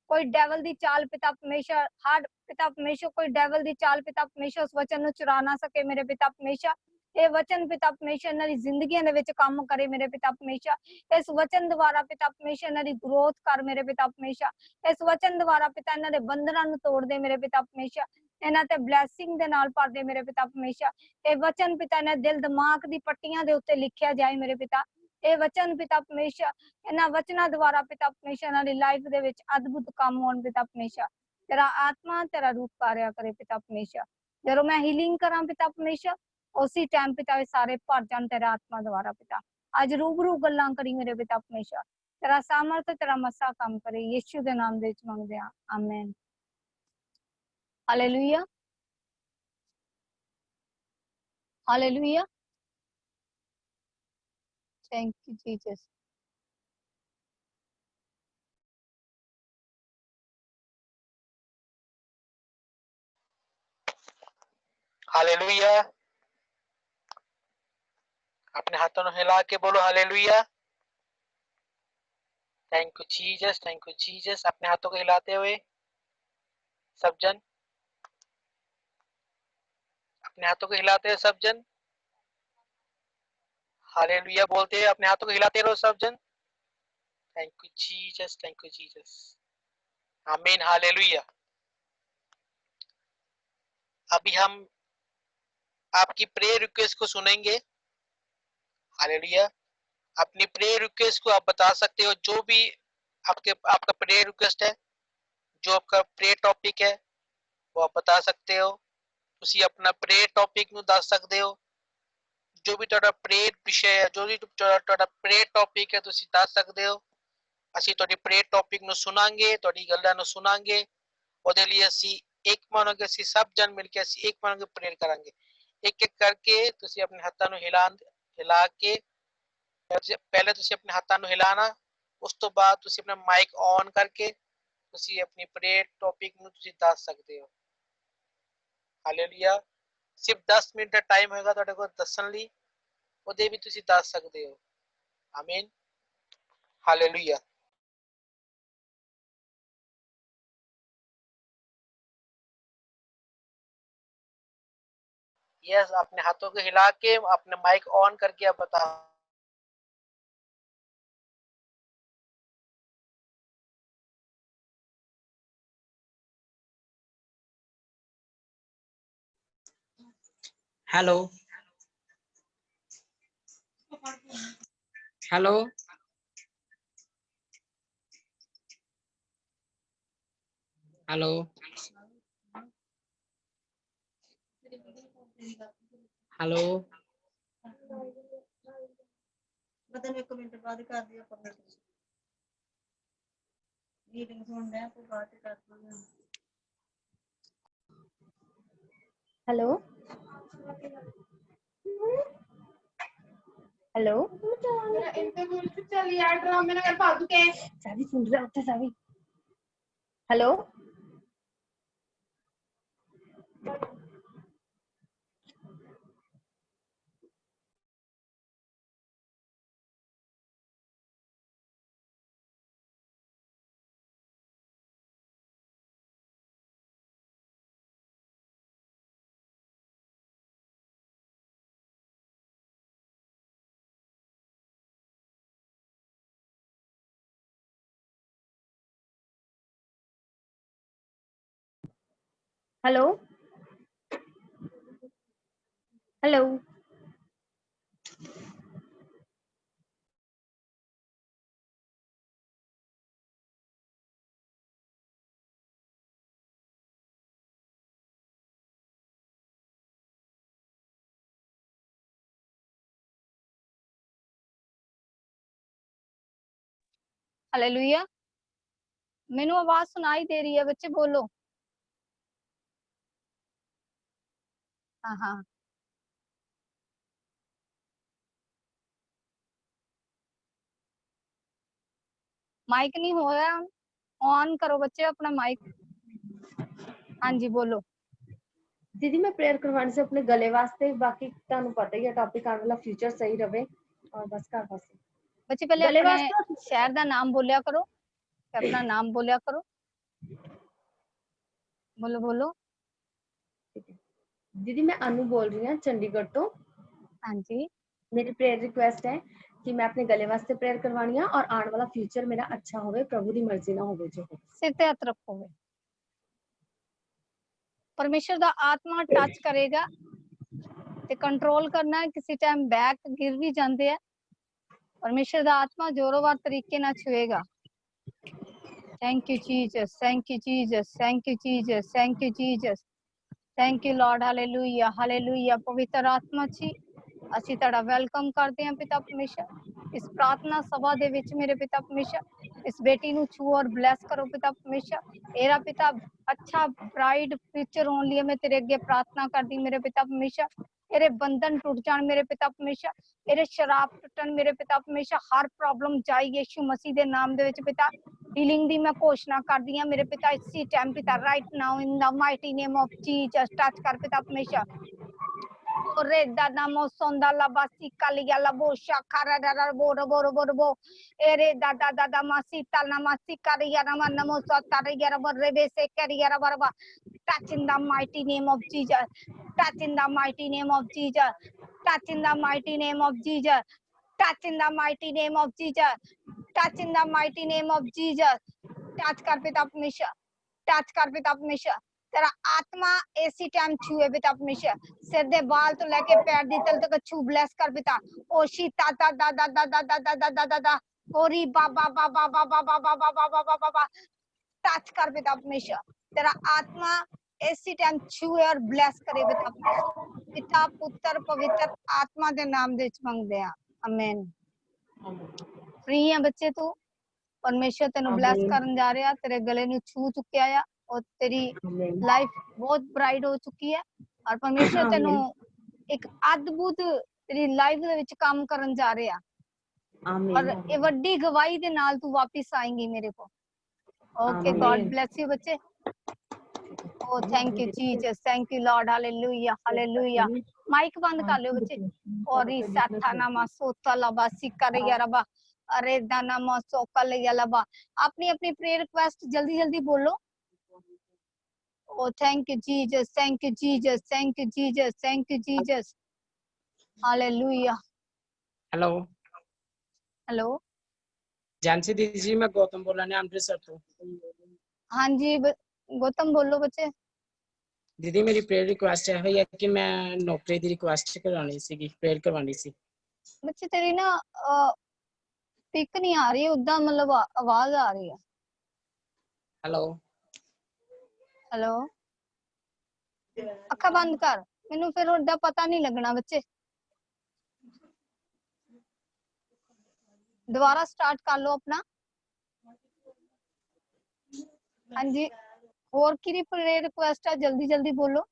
कोई डेवल दी चाल पिता परमेश्वर हर पिता परमेश्वर कोई डेवल दी चाल पिता परमेश्वर उस वचन नु चुरा ना सके मेरे पिता परमेश्वर। ये वचन पिता परमेश्वर इन्हां दी जिंदगियां दे विच काम करे मेरे पिता परमेश्वर। इस वचन द्वारा पिता परमेश्वर इन्हां दी ग्रोथ कर मेरे पिता परमेश्वर। इस वचन द्वारा पिता इन्हां दे बंधनां नु तोड़ दे मेरे पिता परमेश्वर। इन्हां ते ब्लैसिंग दे नाल भर दे मेरे पिता परमेश्वर। ये वचन पिता इन्हां दिल दिमाग दी पट्टियां दे उत्ते लिखिया जाए मेरे पिता। ये वचन पिता परमेश्वर इन्हां वचनां द्वारा पिता परमेश्वर इन्हां दी लाइफ दे विच अद्भुत काम होण पिता परमेश्वर। तेरा आत्मा तेरा रूप कार्य करे पिता परमेश्वर। जदों मैं हीलिंग करा पिता परमेश्वर उसी टाइम पिता सारे भर जान तेरा आत्मा द्वारा पिता। अज रूबरू गल्लां करी मेरे पिता परमेश्वर। तेरा सामर्थ तेरा मसा काम करे यीशु दे नाम दे विच मंगदे हां आमीन। Hallelujah hallelujah. Thank you Jesus. Hallelujah. अपने हाथों को हिला के बोलो hallelujah. Thank you Jesus, thank you Jesus. अपने हाथों को हिलाते हुए सब जन, अपने हाथों को हिलाते हुए सब जन हालेलुया बोलते हैं। अपने हाथों को हिलाते रहो सब जन। Thank you Jesus, thank you Jesus. आमीन हालेलुया। अभी हम आपकी प्रेयर रिक्वेस्ट को सुनेंगे। हालेलुया। अपनी प्रेयर रिक्वेस्ट को आप बता सकते हो, जो भी आपका प्रेयर रिक्वेस्ट है, जो आपका प्रेयर टॉपिक है वो आप बता सकते हो। ਤੁਸੀਂ अपना प्रेयर टॉपिक ਨੂੰ ਦੱਸ ਸਕਦੇ ਹੋ। जो भी ਤੁਹਾਡਾ प्रेयर विषय है, जो भी ਤੁਹਾਡਾ प्रेयर टॉपिक है ਤੁਸੀਂ ਦੱਸ ਸਕਦੇ ਹੋ। ਅਸੀਂ ਤੁਹਾਡੀ प्रेयर टॉपिक ਨੂੰ ਸੁਣਾਂਗੇ, ਤੁਹਾਡੀ ਗੱਲਾਂ ਨੂੰ ਸੁਣਾਂਗੇ। ਉਹਦੇ ਲਈ ਅਸੀਂ ਇੱਕ ਮਨ ਹੋ ਕੇ ਅਸੀਂ ਸਭ ਜਨ ਮਿਲ ਕੇ ਅਸੀਂ ਇੱਕ ਮਨ ਹੋ ਕੇ प्रेयर ਕਰਾਂਗੇ। ਇੱਕ ਇੱਕ ਕਰਕੇ ਤੁਸੀਂ ਆਪਣੇ ਹੱਥਾਂ ਨੂੰ ਹਿਲਾ ਕੇ ਪਹਿਲੇ ਤੁਸੀਂ ਆਪਣੇ ਹੱਥਾਂ ਨੂੰ ਹਿਲਾਣਾ, ਉਸ ਤੋਂ ਬਾਅਦ ਤੁਸੀਂ ਆਪਣਾ ਮਾਈਕ ਔਨ ਕਰਕੇ ਤੁਸੀਂ ਆਪਣੀ प्रेयर टॉपिक ਨੂੰ ਤੁਸੀਂ ਦੱਸ ਸਕਦੇ ਹੋ। हालेलुया। सिर्फ 10 मिनट का टाइम होगा ਤੁਹਾਡੇ ਕੋਲ ਦੱਸਣ ਲਈ, ਉਹਦੇ ਵੀ ਤੁਸੀਂ ਦੱਸ ਸਕਦੇ ਹੋ। आमीन हालेलुया। यस, अपने हाथों को हिला के अपने माइक ऑन करके आप बता। हेलो हेलो हेलो हेलो बदन एक मिनट बाद कर दिया मीटिंग सुन रहे हैं तो बात कर दूंगा। हेलो हेलो इंटरव्यू चल यार ड्रामे ना कर फालतू के सारी सुन रहे होते सभी। Hello hello hello hallelujah. मेनू आवाज सुनाई दे रही है बच्चे बोलो। हाँ हाँ माइक नहीं हो रहा, ऑन करो बच्चे अपना माइक। हाँ जी बोलो। दीदी मैं प्रेयर करवाने से अपने गले वास्ते, बाकी ਤੁਹਾਨੂੰ पता ही है टॉपिक आने वाला फ्यूचर सही रहे और बस घर वास्ते। बच्चे पहले गले अपने वास्ते शहर का नाम बोलिया करो, अपना नाम बोलिया करो। बोलो बोलो। ठीक है दीदी, मैं अनु बोल रही हूँ चंडीगढ़ तो। हाँ जी। मेरी प्रेयर रिक्वेस्ट है कि मैं अपने गले वास्ते प्रेयर करवानी है और आने वाला फ्यूचर मेरा अच्छा होवे, प्रभु दी मर्जी ना होवे जो हो। सिर ते हथ रखोगे, परमेश्वर दा आत्मा टच करेगा ते कंट्रोल करना है। किसी टाइम बैक गिर भी जाते हैं, परमेश्वर दा आत्मा जोरोवार तरीके ना छुएगा। Thank you Jesus, thank you Jesus, thank you Jesus, thank you Jesus, thank you Lord. Hallelujah, hallelujah. पवित्र आत्मा जी, ਅਸੀਂ ਤੁਹਾਡਾ ਵੈਲਕਮ ਕਰਦੇ ਹਾਂ ਪਿਤਾ ਪਰਮੇਸ਼ਰ ਇਸ ਪ੍ਰਾਰਥਨਾ ਸਭਾ ਦੇ ਵਿੱਚ। ਮੇਰੇ ਪਿਤਾ ਪਰਮੇਸ਼ਰ ਇਸ ਬੇਟੀ ਨੂੰ ਛੂ ਔਰ ਬਲੈਸ ਕਰੋ ਪਿਤਾ ਪਰਮੇਸ਼ਰ। ਇਹਦਾ ਪਿਤਾ अच्छा ब्राइड फ्यूचर होने लिए मैं तेरे अगे प्रार्थना करदी मेरे पिता परमेश्वर। तेरे बंधन टूट जान मेरे पिता परमेश्वर, तेरे शराब टूटन मेरे पिता परमेश्वर। हर प्रॉब्लम जाए यीशु मसीह दे नाम दे विच पिता। हीलिंग दी मैं घोषणा करदी हां मेरे पिता इसी टाइम पिता, right now in the mighty name of Jesus. Touch कर पिता परमेश्वर। Ore dana mo sonda la basi kalia la bo shakara da da bo bo bo bo ere da da da da masita na masikaria na namo sataria ra rebe se karia ra ba. Touch in the mighty name of Jesus, touch in the mighty name of Jesus, touch in the mighty name of Jesus, touch in the mighty name of Jesus, touch in the mighty name of Jesus। Touch कर पिता परमेश्वर, touch कर पिता परमेश्वर। तेरा आत्मा इसी time छुए पिता परमेश्वर, सिर दे बाल तो लेके पैर दी तल तक छू ब्लेस कर पिता। ओशी ता ता दा दा दा दा दा दा दा दा दा ओरी बाबा बाबा बाबा बाबा बाबा बाबा बाबा। टच कर पिता परमेश्वर, तेरा आत्मा इसी टाइम छुए और ब्लेस करे पिता परमेश्वर। पिता पुत्र पवित्र आत्मा दे नाम दे विच मंगदे आ, आमीन। फ्री है बच्चे तू, परमेश्वर तेन ब्लैस करन जा रहा, तेरे गले नु छू चुकिया है और तेरी लाइफ बहुत ब्राइट हो चुकी है और परमेश्वर तेन एक अद्भुत तेरी लाइफ दे विच काम करन जा रहा और ये वड्डी गवाही दे नाल तू वापस आएंगी मेरे को। ओके, गॉड ब्लेस यू बच्चे। ओ thank you Jesus, thank you Lord. Hallelujah, hallelujah. Mike बंद कर लो बच्चे। और इस साथाना मासोता लबासी करिया रबा अरे दाना मसो कल लबा। अपनी अपनी प्रेयर रिक्वेस्ट जल्दी जल्दी बोलो। ओ thank you Jesus, thank you Jesus, thank you Jesus, thank you Jesus. Hallelujah. Hello hello Jansi दीदी जी, मैं गौतम बोल रहा हूँ अमृतसर तो। हाँ जी गौतम बोलो बच्चे। दीदी मेरी प्रेयर रिक्वेस्ट है कि मैं नौकरी दी रिक्वेस्ट करवानी सी, प्रेयर करवानी सी। बच्चे तेरी ना पिक नहीं आ रही, उदा मतलब आवाज आ रही है। हेलो हेलो, अखा बंद कर, मैनू फिर उदा पता नहीं लगना बच्चे। दोबारा स्टार्ट कर लो अपना। हाँ जी, और की प्रेयर रिक्वेस्ट है, जल्दी जल्दी बोलो।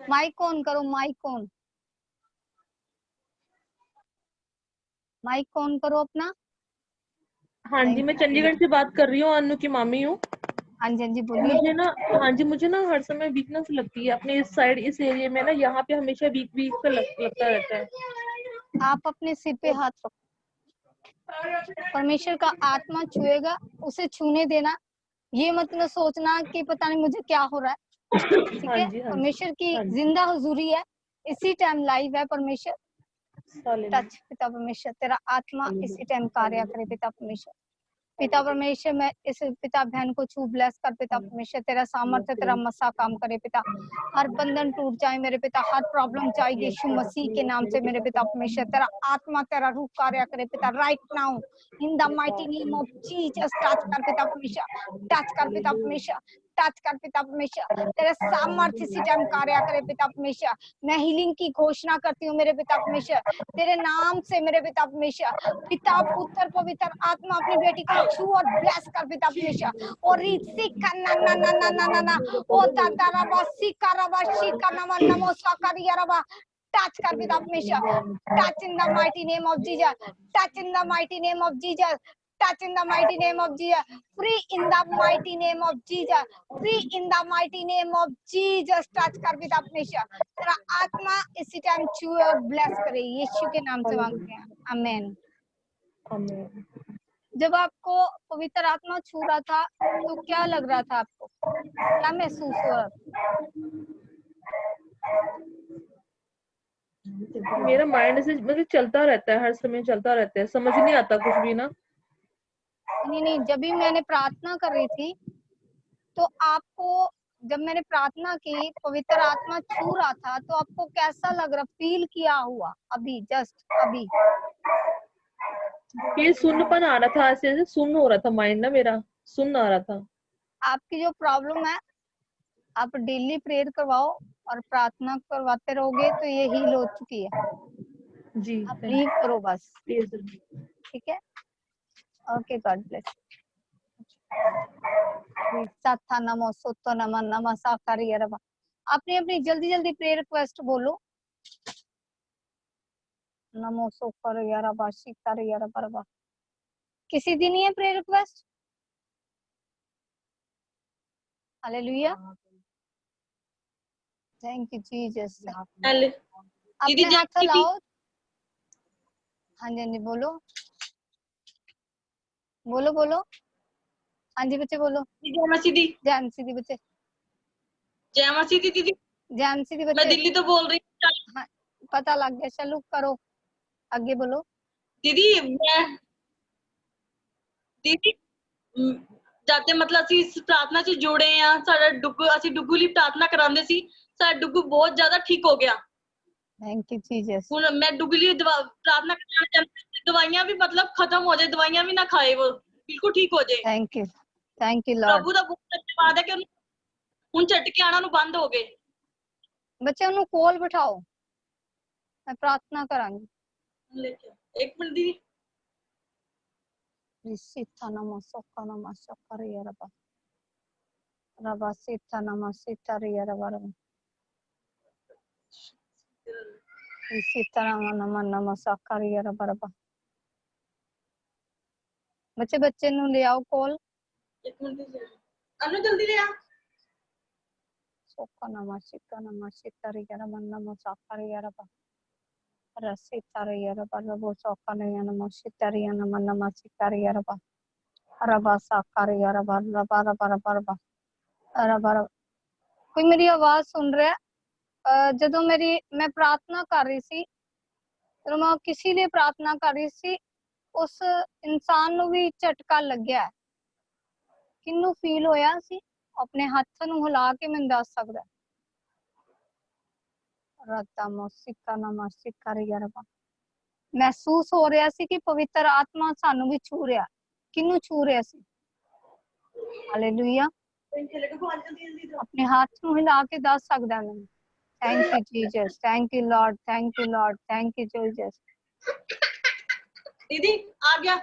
माइक ऑन करो, माइक ऑन, माइक ऑन करो अपना। हाँ जी, मैं चंडीगढ़ से बात कर रही हूँ, अनु की मामी हूँ। हाँ जी, हाँ जी बोलिए। मुझे ना, हाँ जी, मुझे ना हर समय वीकनेस लगती है अपने इस साइड, इस एरिया में ना, यहाँ पे हमेशा वीक वीक सा लगता रहता है। आप अपने सिर पे हाथ रखो, परमेश्वर का आत्मा छुएगा, उसे छूने देना। ये मतलब सोचना कि पता नहीं मुझे क्या हो रहा है, ठीक है। परमेश्वर की जिंदा हुजूरी है, इसी टाइम लाइव है परमेश्वर। टच पिता परमेश्वर, तेरा आत्मा इसी टाइम कार्य करे पिता परमेश्वर। पिता परमेश्वर, मैं इस पिता बहन को छू ब्लेस कर पिता परमेश्वर। तेरा सामर्थ्य, तेरा मसा काम करे पिता। हर बंधन टूट जाए मेरे पिता, हर प्रॉब्लम जाए यीशु मसीह के नाम से मेरे पिता परमेश्वर। तेरा आत्मा, तेरा रूह कार्य करे पिता, right now in the mighty name of Jesus. Touch कर पिता परमेश्वर, टच कर पिता परमेश्वर, टच कर पिता परमेश्वर। तेरे सामर्थ्य इसी टाइम कार्य करे पिता परमेश्वर। मैं हीलिंग की घोषणा करती हूँ मेरे पिता परमेश्वर, तेरे नाम से मेरे पिता परमेश्वर। पिता पुत्र पवित्र आत्मा अपनी बेटी को छू और ब्लेस कर पिता परमेश्वर। और रीति करना ना ना ना ना ना ना ओ दादा रबा सिका रबा शिका नमो नमो साकरिया रबा। टच कर पिता परमेश्वर, touch in the mighty name of Jesus, touch in the mighty name of Jesus, touch in the mighty name of Jesus, free in the mighty name of Jesus, free in the mighty name of Jesus। Touch कर पिता परमेश्वर, तेरा आत्मा इसी time छुए और bless करे, यीशु के नाम से मांगते हैं, आमेन। जब आपको पवित्र आत्मा छू रहा था तो क्या लग रहा था आपको, क्या महसूस हो रहा था? मेरा माइंड से मतलब चलता रहता है, हर समय चलता रहता है, समझ नहीं आता कुछ भी ना। नहीं, जब भी मैंने प्रार्थना कर रही थी तो आपको, जब मैंने प्रार्थना की पवित्र आत्मा छू रहा था तो आपको कैसा लग रहा, फील किया हुआ अभी, जस्ट अभी? फिर सुन्नपन आ रहा था, ऐसे ऐसे सुन्न हो रहा था माइंड ना, मेरा सुन्न आ रहा था। आपकी जो प्रॉब्लम है, आप डेली प्रेयर करवाओ और प्रार्थना करवाते रहोगे तो ये हील हो चुकी है। जी आप बिलीव करो बस, प्लीज। ठीक है? Okay, God bless. साथा नमो सोतो नमः नमः साकारी रबा। अपनी अपनी जल्दी जल्दी प्रेयर रिक्वेस्ट बोलो। नमो सोकर यारबा शिकार यारबा। किसी दिन ही है prayer request? Hallelujah, thank you Jesus. अपने हाथ लाओ। हाँ जी, हाँ जी, बोलो बोलो बोलो। हाँ जी बच्चे बोलो। जय मसीह दी। जय मसीह दी बच्चे। जय मसीह दी दीदी। जय मसीह दी मैं बच्चे। दिल्ली तो बोल रही हूँ। हाँ, पता लग गया, चलो करो आगे बोलो। दीदी मैं दीदी जाते मतलब ਅਸੀਂ ਇਸ ਪ੍ਰਾਰਥਨਾ 'ਚ ਜੁੜੇ ਆ। ਸਾਡਾ ਡੁੱਗੂ, ਅਸੀਂ ਡੁੱਗੂ ਲਈ ਪ੍ਰਾਰਥਨਾ ਕਰਾਉਂਦੇ ਸੀ, ਸਾਡਾ ਡੁੱਗੂ ਬਹੁਤ ਜ਼ਿਆਦਾ ਠੀਕ ਹੋ ਗਿਆ। Thank you Jesus. ਹੁਣ ਮੈਂ ਡੁੱਗੂ ਲਈ ਪ੍ਰਾਰਥਨਾ ਕਰਨਾ ਚਾਹੁੰਦੀ, ਦਵਾਈਆਂ ਵੀ मतलब खत्म हो जाए, दवाइयां भी ना खाए, वो बिल्कुल ठीक हो जाए। Thank you Lord. प्रभु ਦਾ ਬਹੁਤ ਧੰਨਵਾਦ ਹੈ ਕਿ ਹੁਣ ਝਟਕੇ ਆਣਾ ਨੂੰ ਬੰਦ ਹੋ ਗਏ। बच्चे उन्हें कोल बिठाओ, मैं प्रार्थना करांगी। एक मिनट दीदी। रिसीता नमः सोका नमः शकर यारबा रबा सीता नमः सीता यारबा रिसीता नमः नमः नमः शकर यारबा रबा। बच्चे बच्चे नु ले आओ कोल। एक मिनट दीजिए, अनु जल्दी ले आ। सोका नमः सीता यारबा नमः शकर यारबा रसीता यारबा रबो सोका नमः सीता नमः शकर यारबा रबा शकर यारबा रबा रबा रबा रबा रबा। कोई मेरी आवाज सुन रहा है? ਜਦੋਂ मैं प्रार्थना कर रही सी, ਜਦੋਂ मैं किसी लिए प्रार्थना कर रही सी, उस इंसान ਨੂੰ भी झटका ਲੱਗਿਆ। ਕਿੰਨੂੰ फील होया सी? अपने हथ ਨੂੰ हिला के मैं दस सकदा। रता मोसिका नमसिका रबा। महसूस हो रहा सी कि पवित्र आत्मा सानू भी छू रहा। किन्नू छू रहा सी? हालेलुया। अपने हाथ ਨੂੰ हिला के दस सकदा मैं। Thank you Jesus, thank you Lord, thank you Lord, thank you Jesus. दीदी आ गया।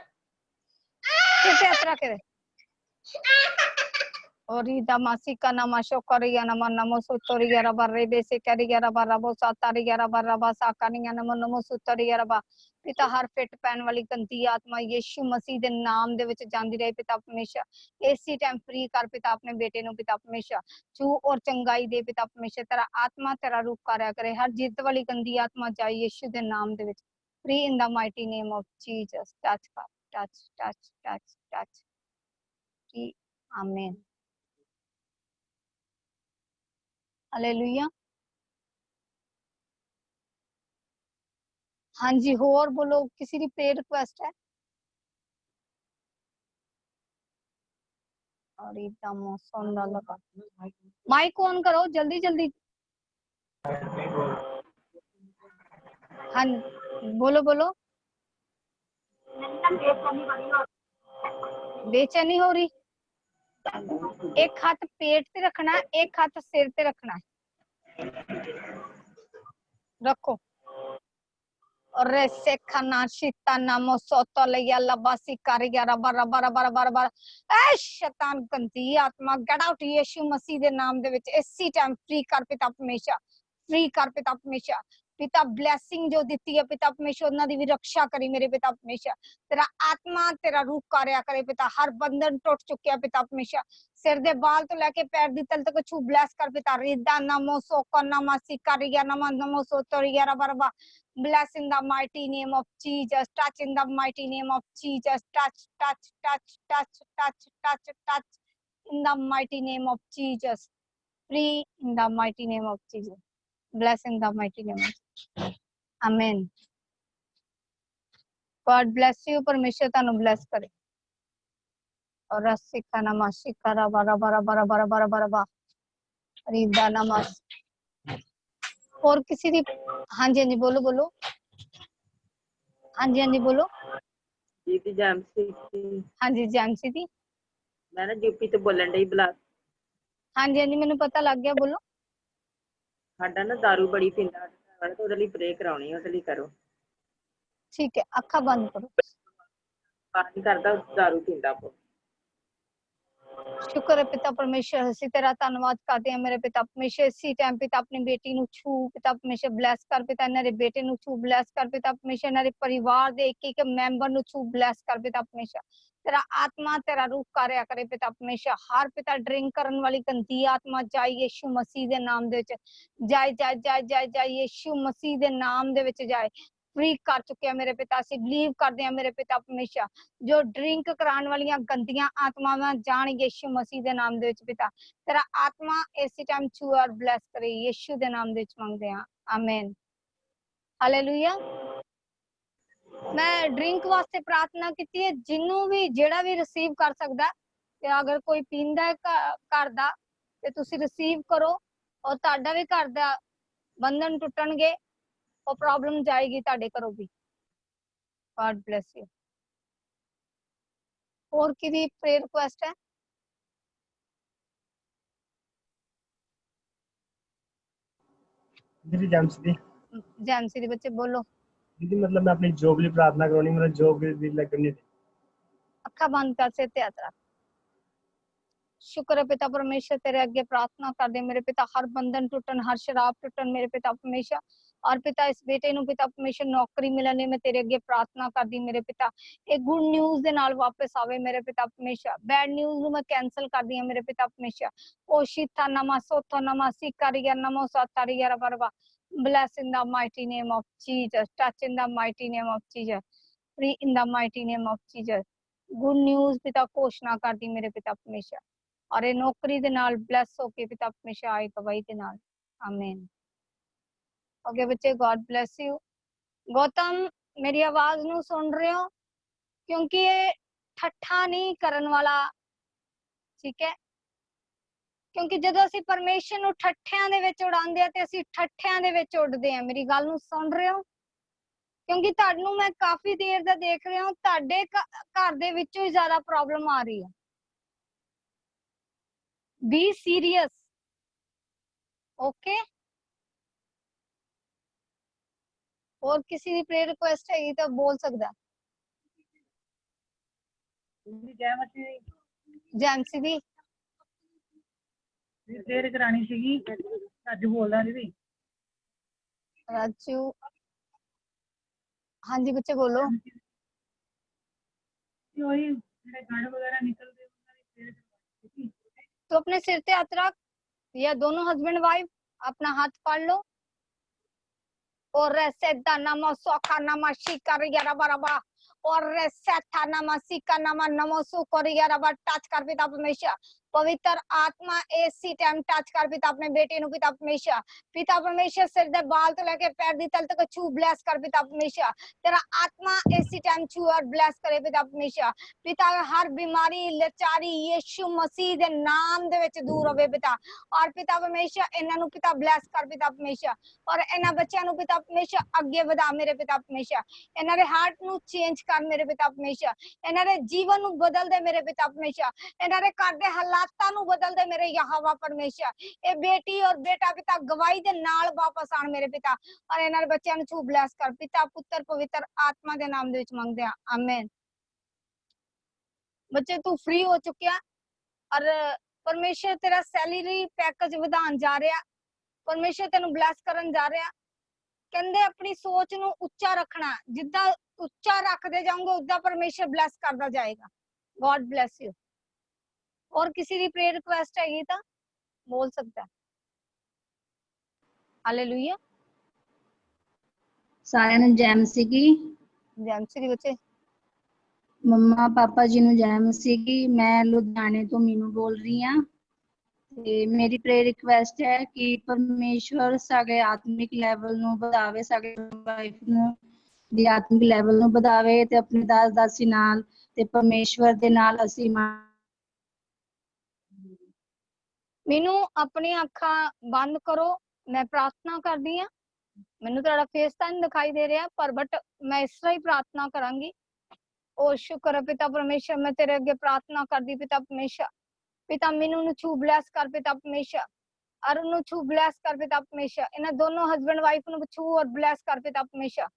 किसे ऐसा करे? और इदा मासिका नमा शोकरिया नमा नमो सुतरिया रबा रेबे से करिया रबा रबो सातारिया रबा रबा साकानिया नमो नमो सुतरिया रबा। पिता हर फिट पैन वाली गंदी आत्मा यीशु मसीह दे नाम दे विच जांदी रहे पिता परमेश्वर। इसी टाइम फ्री कर पिता अपने बेटे नु पिता परमेश्वर। छू और चंगाई दे पिता परमेश्वर। तेरा आत्मा तेरा रूप कार्य करे। हर जिद वाली गंदी आत्मा जाए यीशु दे नाम दे विच। Free in the mighty name of Jesus. Touch touch touch touch touch. Free. आमीन। हालेलुया। हाँ जी, होर बोलो, किसी की प्रेयर रिक्वेस्ट है? और एकदम सोंदा लगा। माइक ऑन करो जल्दी जल्दी। हाँ बोलो बोलो। बेचैनी हो रही? एक हाथ पेट पे रखना है, एक हाथ सिर पे रखना है। रखो। और से खाना शीता नामो सोतो लिया लबासी कारिया रबा रबा रबा रबा रबा। ए शैतान गंदी आत्मा गेट आउट यीशु मसीह दे नाम दे विच। इसी टाइम फ्री कर पिता परमेश्वर, फ्री कर पिता परमेश्वर। पिता ब्लैसिंग जो दी है पिता परमेश्वर उन्होंने भी रक्षा करी मेरे पिता परमेश्वर। तेरा आत्मा तेरा रूह कार्य करे पिता, हर बंधन टूट चुके पिता परमेश्वर, सिर दे बाल तो लेके पैर दी तल तक छू ब्लेस कर पिता। रिदा नमो सो कनमा सिकारिया नमो नमो सो तोरिया रबरबा। Bless in the mighty name of Jesus. Touch in the mighty name of Jesus. Touch, touch, touch, touch, touch, touch, touch in the mighty name of Jesus. Free in the mighty name of Jesus. Bless in the mighty name of Jesus. Amen. God bless you. परमेश्वर तानु bless करे। और रसिका नमस्कार बरा बरा बरा बरा बरा बरा बा। रिदा नमस। और किसी दी हाँ जी बोलो बोलो। हाँ जी बोलो। जी जैमसी हाँ जी जैमसी दी। मैं ना यूपी तो बोलन डई बुला। हाँ जी मैंने पता लग गया, बोलो। साडा ना दारू बड़ी पींदा है तो ओदे लई प्रे कराउणी ओदे लई करो। ठीक है, अखा बंद करो। बात नहीं करदा, दारू पींदा वो। शुक्र है पिता परमेश्वर, ਅਸੀਂ ਤੇਰਾ ਧੰਨਵਾਦ ਕਰਦੇ ਹਾਂ ਮੇਰੇ ਪਿਤਾ परमेश्वर। इसी टाइम पिता अपनी बेटी ਨੂੰ ਛੂ पिता परमेश्वर, ब्लेस कर पिता ਇਹਨਾਂ ਦੇ ਬੇਟੇ ਨੂੰ ਛੂ ब्लेस कर पिता परमेश्वर, ਇਹਨਾਂ ਦੇ ਪਰਿਵਾਰ ਦੇ ਇੱਕ ਇੱਕ ਮੈਂਬਰ ਨੂੰ ਛੂ ब्लेस कर पिता परमेश्वर। तेरा आत्मा तेरा रूह कार्य करे पिता परमेश्वर। हर पिता ड्रिंक करने वाली गंदी आत्मा जाए यीशु मसीह दे नाम दे विच जाए जाए जाए जाए जाए यीशु मसीह दे नाम दे विच जाए। फ्री कर चुके हैं मेरे पिता, ਅਸੀਂ बिलीव करते हैं मेरे पिता परमेश्वर। जो ड्रिंक कराने वाली गंदियां आत्मावां जान यीशु मसीह दे नाम दे विच पिता। तेरा आत्मा इसी टाइम छू और ब्लेस करे यीशु दे नाम दे विच मंगदे हां, आमीन हालेलुया। मैं ड्रिंक वास्ते प्रार्थना की है, जिन्हों भी जेड़ा भी रिसीव कर सकदा ते अगर कोई पींदा है घर दा ते तुसी रिसीव करो और ਤੁਹਾਡਾ भी घर दा बंधन टुटणगे और प्रॉब्लम जाएगी ਤੁਹਾਡੇ ਘਰੋਂ भी। God bless you. और की प्रेयर रिक्वेस्ट है? दीदी जैमसी दी बच्चे बोलो। दीदी मतलब मैं अपनी जॉब लिए प्रार्थना करवानी, मतलब जॉब के लगनी। अखा बंद कर से यात्रा। शुक्र है पिता परमेश्वर, तेरे अगे प्रार्थना कर दे मेरे पिता, हर बंधन टूटन हर शराब टूटन मेरे पिता परमेश्वर। और पिता इस बेटे नु पिता परमेश्वर नौकरी मिलने में तेरे अगे प्रार्थना कर दी मेरे पिता। एक गुड न्यूज़ दे नाल वापस आवे मेरे पिता परमेश्वर। बैड न्यूज़ नु मैं कैंसल कर दी मेरे पिता परमेश्वर। ओशिता नमा सोतो नमा सिकारिया नमो सातारिया रबरबा। Bless in the mighty name of Jesus. Touch in the mighty name of Jesus. Free in the mighty name of Jesus. Good news पिता घोषणा कर दी मेरे पिता परमेश्वर। और ये नौकरी दे नाल ब्लेस होके पिता परमेश्वर आए गवाही दे नाल, आमीन। ओके बच्चे, गॉड ब्लेस यू। गौतम मेरी आवाज नु सुन रहे हो? क्योंकि ये ठट्ठा नहीं करन वाला, ठीक है? क्योंकि जदों ਅਸੀਂ परमेश्वर ਨੂੰ ਠੱਠਿਆਂ ਦੇ ਵਿੱਚ ਉਡਾਉਂਦੇ ਆ ਤੇ ਅਸੀਂ ਠੱਠਿਆਂ ਦੇ ਵਿੱਚ ਉੱਡਦੇ ਆ। ਮੇਰੀ ਗੱਲ ਨੂੰ ਸੁਣ ਰਹੇ ਹੋ? क्योंकि ਤੁਹਾਨੂੰ मैं काफी देर ਦਾ देख रही हूं, ਤੁਹਾਡੇ ਘਰ ਦੇ ਵਿੱਚੋਂ ਹੀ ਜ਼ਿਆਦਾ प्रॉब्लम आ रही है। Be serious, okay? और किसी की प्रेयर रिक्वेस्ट है तो बोल सकता। जैमसी दी प्रेयर करानी सीगी, राजू बोलदा दीदी। राजू, हाँ जी बच्चे बोलो। वही गाड़ वगैरह निकलते तो अपने सिर पे हाथ रख, या दोनों हस्बैंड वाइफ अपना हाथ पकड़ लो और रेसेदा नामा सोखा नामा शिकर यारा बराबा और रेसेथा नामा सिका नामा नमो सुकर यारा बा। टच कर पिता परमेश्वर, पवित्र आत्मा इसी टाइम टच कर पिता अपने बेटे नु पिता परमेश्वर। पिता परमेश्वर सिर दे बाल तो लेके पैर दी तल तक छू ब्लेस कर पिता परमेश्वर। तेरा आत्मा इसी टाइम छू और ब्लेस करे पिता परमेश्वर। पिता हर बीमारी लाचारी यीशु मसीह दे नाम दे विच दूर होवे पिता। और पिता परमेश्वर इन्हां नु पिता ब्लेस कर पिता परमेश्वर। और इन्हां बच्चों नु पिता परमेश्वर अगे वधा मेरे पिता परमेश्वर। इन्हां दे हार्ट नु चेंज कर मेरे पिता परमेश्वर। इन्हां दे जीवन नु बदल दे मेरे पिता परमेश्वर। इन्हां दे घर दे हालातां नु बदल दे मेरे यहोवा परमेश्वर। ए बेटी और बेटा पिता गवाही दे नाल वापस आण मेरे पिता। और इन्हां दे बच्चों नु छू ब्लेस कर पिता पुत्र पवित्र आत्मा दे नाम दे विच मंगदे आ, आमीन। बच्चे तू फ्री हो चुकिया और परमेश्वर तेरा सैलरी पैकेज ਵਧਾਉਣ जा रहा, परमेश्वर तेन ब्लैस करन जा रहा। ਕਹਿੰਦੇ ਆਪਣੀ ਸੋਚ ਨੂੰ ਉੱਚਾ ਰੱਖਣਾ, ਜਿੱਦਾਂ ਉੱਚਾ ਰੱਖਦੇ ਜਾਓਗੇ ਉਦਾਂ ਪਰਮੇਸ਼ਰ ਬਲੈਸ ਕਰਦਾ ਜਾਏਗਾ। God bless you. और किसी ਦੀ प्रेयर रिक्वेस्ट ਹੈਗੀ ਤਾਂ बोल सकता है। हालेलुया। ਸਾਰਿਆਂ ਨੂੰ ਜੈ ਮਸੀਹ ਕੀ। ਜੈ ਮਸੀਹ ਦੀ ਬੱਚੇ। ਮੰਮਾ ਪਾਪਾ ਜੀ ਨੂੰ ਜੈ ਮਸੀਹ ਕੀ। ਮੈਂ ਲੁਧਿਆਣੇ ਤੋਂ ਮੀਨੂ ਬੋਲ ਰਹੀ ਹਾਂ ਤੇ ਮੇਰੀ ਪ੍ਰੇਅਰ ਰਿਕੁਐਸਟ ਹੈ ਕਿ ਪਰਮੇਸ਼ਵਰ ਸਾਡੇ ਆਤਮਿਕ ਲੈਵਲ ਨੂੰ ਵਧਾਵੇ, ਸਾਡੇ ਲਾਈਫ ਨੂੰ ਦੀ ਆਤਮਿਕ ਲੈਵਲ ਨੂੰ ਵਧਾਵੇ ਤੇ ਆਪਣੇ ਦਾਸ ਦਾਸੀ ਨਾਲ ਤੇ ਪਰਮੇਸ਼ਵਰ ਦੇ ਨਾਲ ਅਸੀਂ ਮੈਨੂੰ ਆਪਣੀਆਂ ਅੱਖਾਂ ਬੰਦ ਕਰੋ, ਮੈਂ ਪ੍ਰਾਰਥਨਾ ਕਰਦੀ ਹਾਂ। ਮੈਨੂੰ ਤੁਹਾਡਾ ਫੇਸ ਤਾਂ ਨਹੀਂ ਦਿਖਾਈ ਦੇ ਰਿਹਾ ਪਰ ਬਟ ਮੈਂ ਇਸ ਤਰ੍ਹਾਂ ਹੀ ਪ੍ਰਾਰਥਨਾ ਕਰਾਂਗੀ। ओ शुक्र है पिता परमेश्वर, मैं तेरे अगे प्रार्थना करदी पिता परमेश्वर। पिता मीनू नु छू ब्लेस कर पिता परमेश्वर, अरुण नु छू ब्लेस कर पिता परमेश्वर, इन्हां दोनों हस्बैंड वाइफ नु छू और ब्लेस कर पिता परमेश्वर।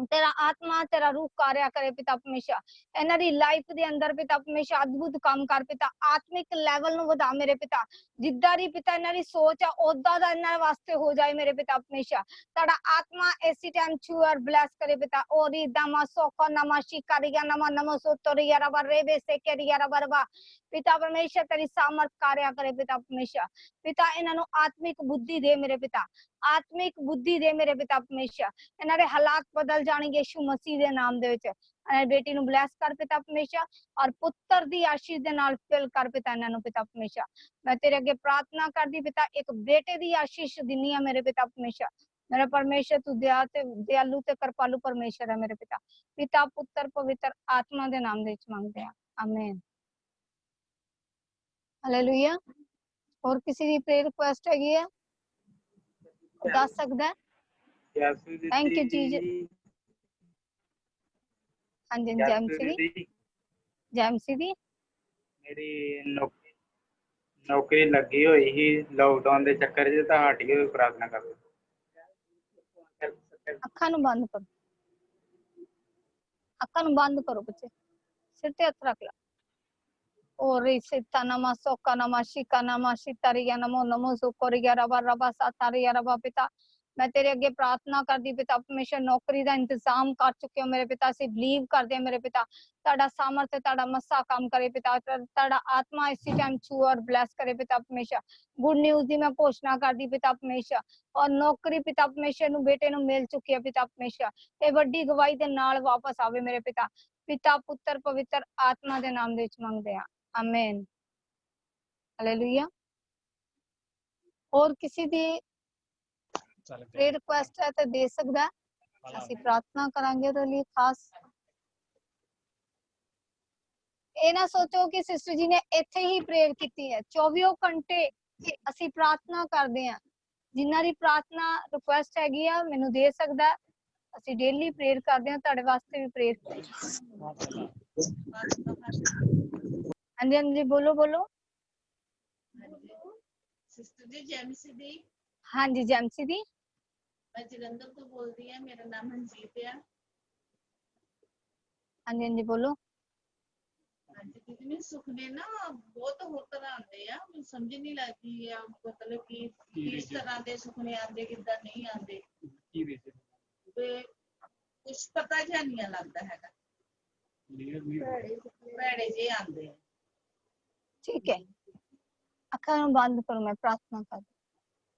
तेरा आत्मा तेरा रूह कार्य करे पिता परमेश्वर, इन्हां दी लाइफ दे अंदर पिता परमेश्वर अद्भुत काम कर पिता, आत्मिक लेवल नु वधा मेरे पिता। जिद्दां दी पिता इन्हां दी सोच आ ओदां दा इन्हां वास्ते हो जाए मेरे पिता परमेश्वर। तेरा आत्मा इसी टाइम छू और ब्लेस करे पिता। ओरी दमा सोको नमा शिकारिया नमा नमो सोतोरिया रबा रेबे से केरिया रबा रबा। पिता परमेश्वर तेरी सामर्थ कार्य करे पिता परमेश्वर। पिता इन्हां नु आत्मिक बुद्धि दे मेरे पिता, आत्मिक बुद्धि दे मेरे पिता परमेश्वर। इन्हां दे हालात बदल जाणगे यीशु मसीह दे नाम दे विच। बेटी नु ब्लेस कर पिता परमेश्वर और पुत्र दी आशीष दे नाल फिल कर पिता इन्हां नु पिता परमेश्वर। मैं तेरे अगे प्रार्थना करदी पिता, एक बेटे दी आशीष दिनी है मेरे पिता परमेश्वर। मेरा परमेश्वर तू दयालु ते कृपालु परमेश्वर है मेरे पिता। पिता पुत्र पवित्र आत्मा दे नाम दे विच मांगदे हैं, आमीन। हालेलुया। और किसी दी प्रेयर रिक्वेस्ट हैगी है दस सकदा है? Thank you Jesus. हाँ जी जय मसीह दी, जय मसीह दी। मेरी नौकरी लगी हुई ही लॉकडाउन के चक्कर च तां हट गई, प्रार्थना कर। अखां नूं बंद करो, अखां नूं बंद करो बच्चे, सिर ते हथ रख ला। और सीता नमा सोका नमा शिका नमा शितारिया नमो नमो सुकोरिया रबा रबा सातारिया रबा। पिता मैं तेरे अगे प्रार्थना करदी पिता परमेश्वर, नौकरी का इंतजाम कर चुके हो मेरे पिता। असीं बिलीव करदे मेरे पिता, ताड़ा सामर्थ ताड़ा मस्सा काम करे पिता, ताड़ा आत्मा इसी टाइम छू और ब्लेस करे पिता परमेश्वर। गुड न्यूज़ दी मैं घोषणा करदी पिता परमेश्वर। और नौकरी पिता परमेश्वर नु बेटे नु मिल चुकी है पिता परमेश्वर। ये वड्डी गवाही दे नाल वापस आवे मेरे पिता। पिता पुत्र पवित्र आत्मा दे नाम दे विच मंगदे आ, आमीन। हालेलुया। और किसी दी प्रेयर रिक्वेस्ट है तो दे सकदा है, ਅਸੀਂ प्रार्थना करांगे ਉਹਦੇ ਲਈ खास। ਇਹ ਨਾ ਸੋਚੋ ਕਿ ਸਿਸਟਰ ਜੀ ਨੇ ਇੱਥੇ ਹੀ ਪ੍ਰੇਅਰ ਕੀਤੀ ਹੈ। 24 ਘੰਟੇ ਅਸੀਂ ਪ੍ਰਾਰਥਨਾ ਕਰਦੇ ਹਾਂ। ਜਿਨ੍ਹਾਂ ਦੀ ਪ੍ਰਾਰਥਨਾ ਰਿਕੁਐਸਟ ਹੈਗੀ ਆ ਮੈਨੂੰ ਦੇ ਸਕਦਾ ਹੈ। ਅਸੀਂ ਡੇਲੀ ਪ੍ਰੇਅਰ ਕਰਦੇ ਹਾਂ, ਤੁਹਾਡੇ ਵਾਸਤੇ ਵੀ ਪ੍ਰੇਅਰ ਹਾਂਜੀ ਹਾਂਜੀ ਬੋਲੋ ਬੋਲੋ। सिस्टर जी जय मसीह दी। हाँ जी जय मसीह दी। मैं जलंधर तो बोल रही हूं, मेरा नाम हंजीत है। हाँ जी हाँ जी बोलो। हाँ जी दीदी मैं सुखने ना बहुत होर तरह आते हैं, मैं समझ नहीं लगती है मतलब कि किस तरह के सुखने आते किदा नहीं आते, कुछ पता जा नहीं लगता है, भैड़े जे आते हैं। ठीक है अखां बंद करो, मैं प्रार्थना कर।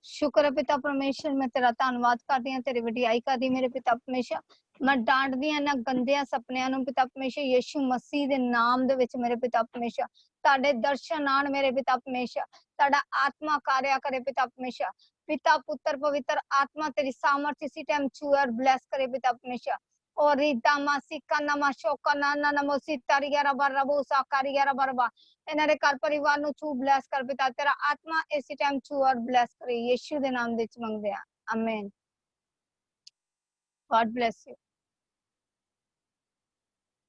शुक्र है पिता परमेश्वर, मैं तेरा धन्नवाद करदी हां, तेरी वडियाई करदी मेरे पिता परमेश्वर। मैं डांटदी हां ना गंदियां सपनियां नूं पिता परमेश्वर, यीशु मसीह दे नाम दे विच मेरे पिता परमेश्वर। ताडे दर्शन आण मेरे पिता परमेश्वर, ताड़ा आत्मा कार्य करे पिता परमेश्वर। पिता पुत्र पवित्र आत्मा तेरी सामर्थ इसी टाइम छू और ब्लेस करे पिता परमेश्वर। और रिदामा सिक्का नमा शोका नाना नमो सितारिया रबा रबो साकारिया रबा रबा। इन्हां दे घर परिवार नु छू ब्लेस कर पिता, तेरा आत्मा इसी टाइम छू और ब्लेस करे, यीशु दे नाम दे विच मंगदे आ, आमीन। God bless you.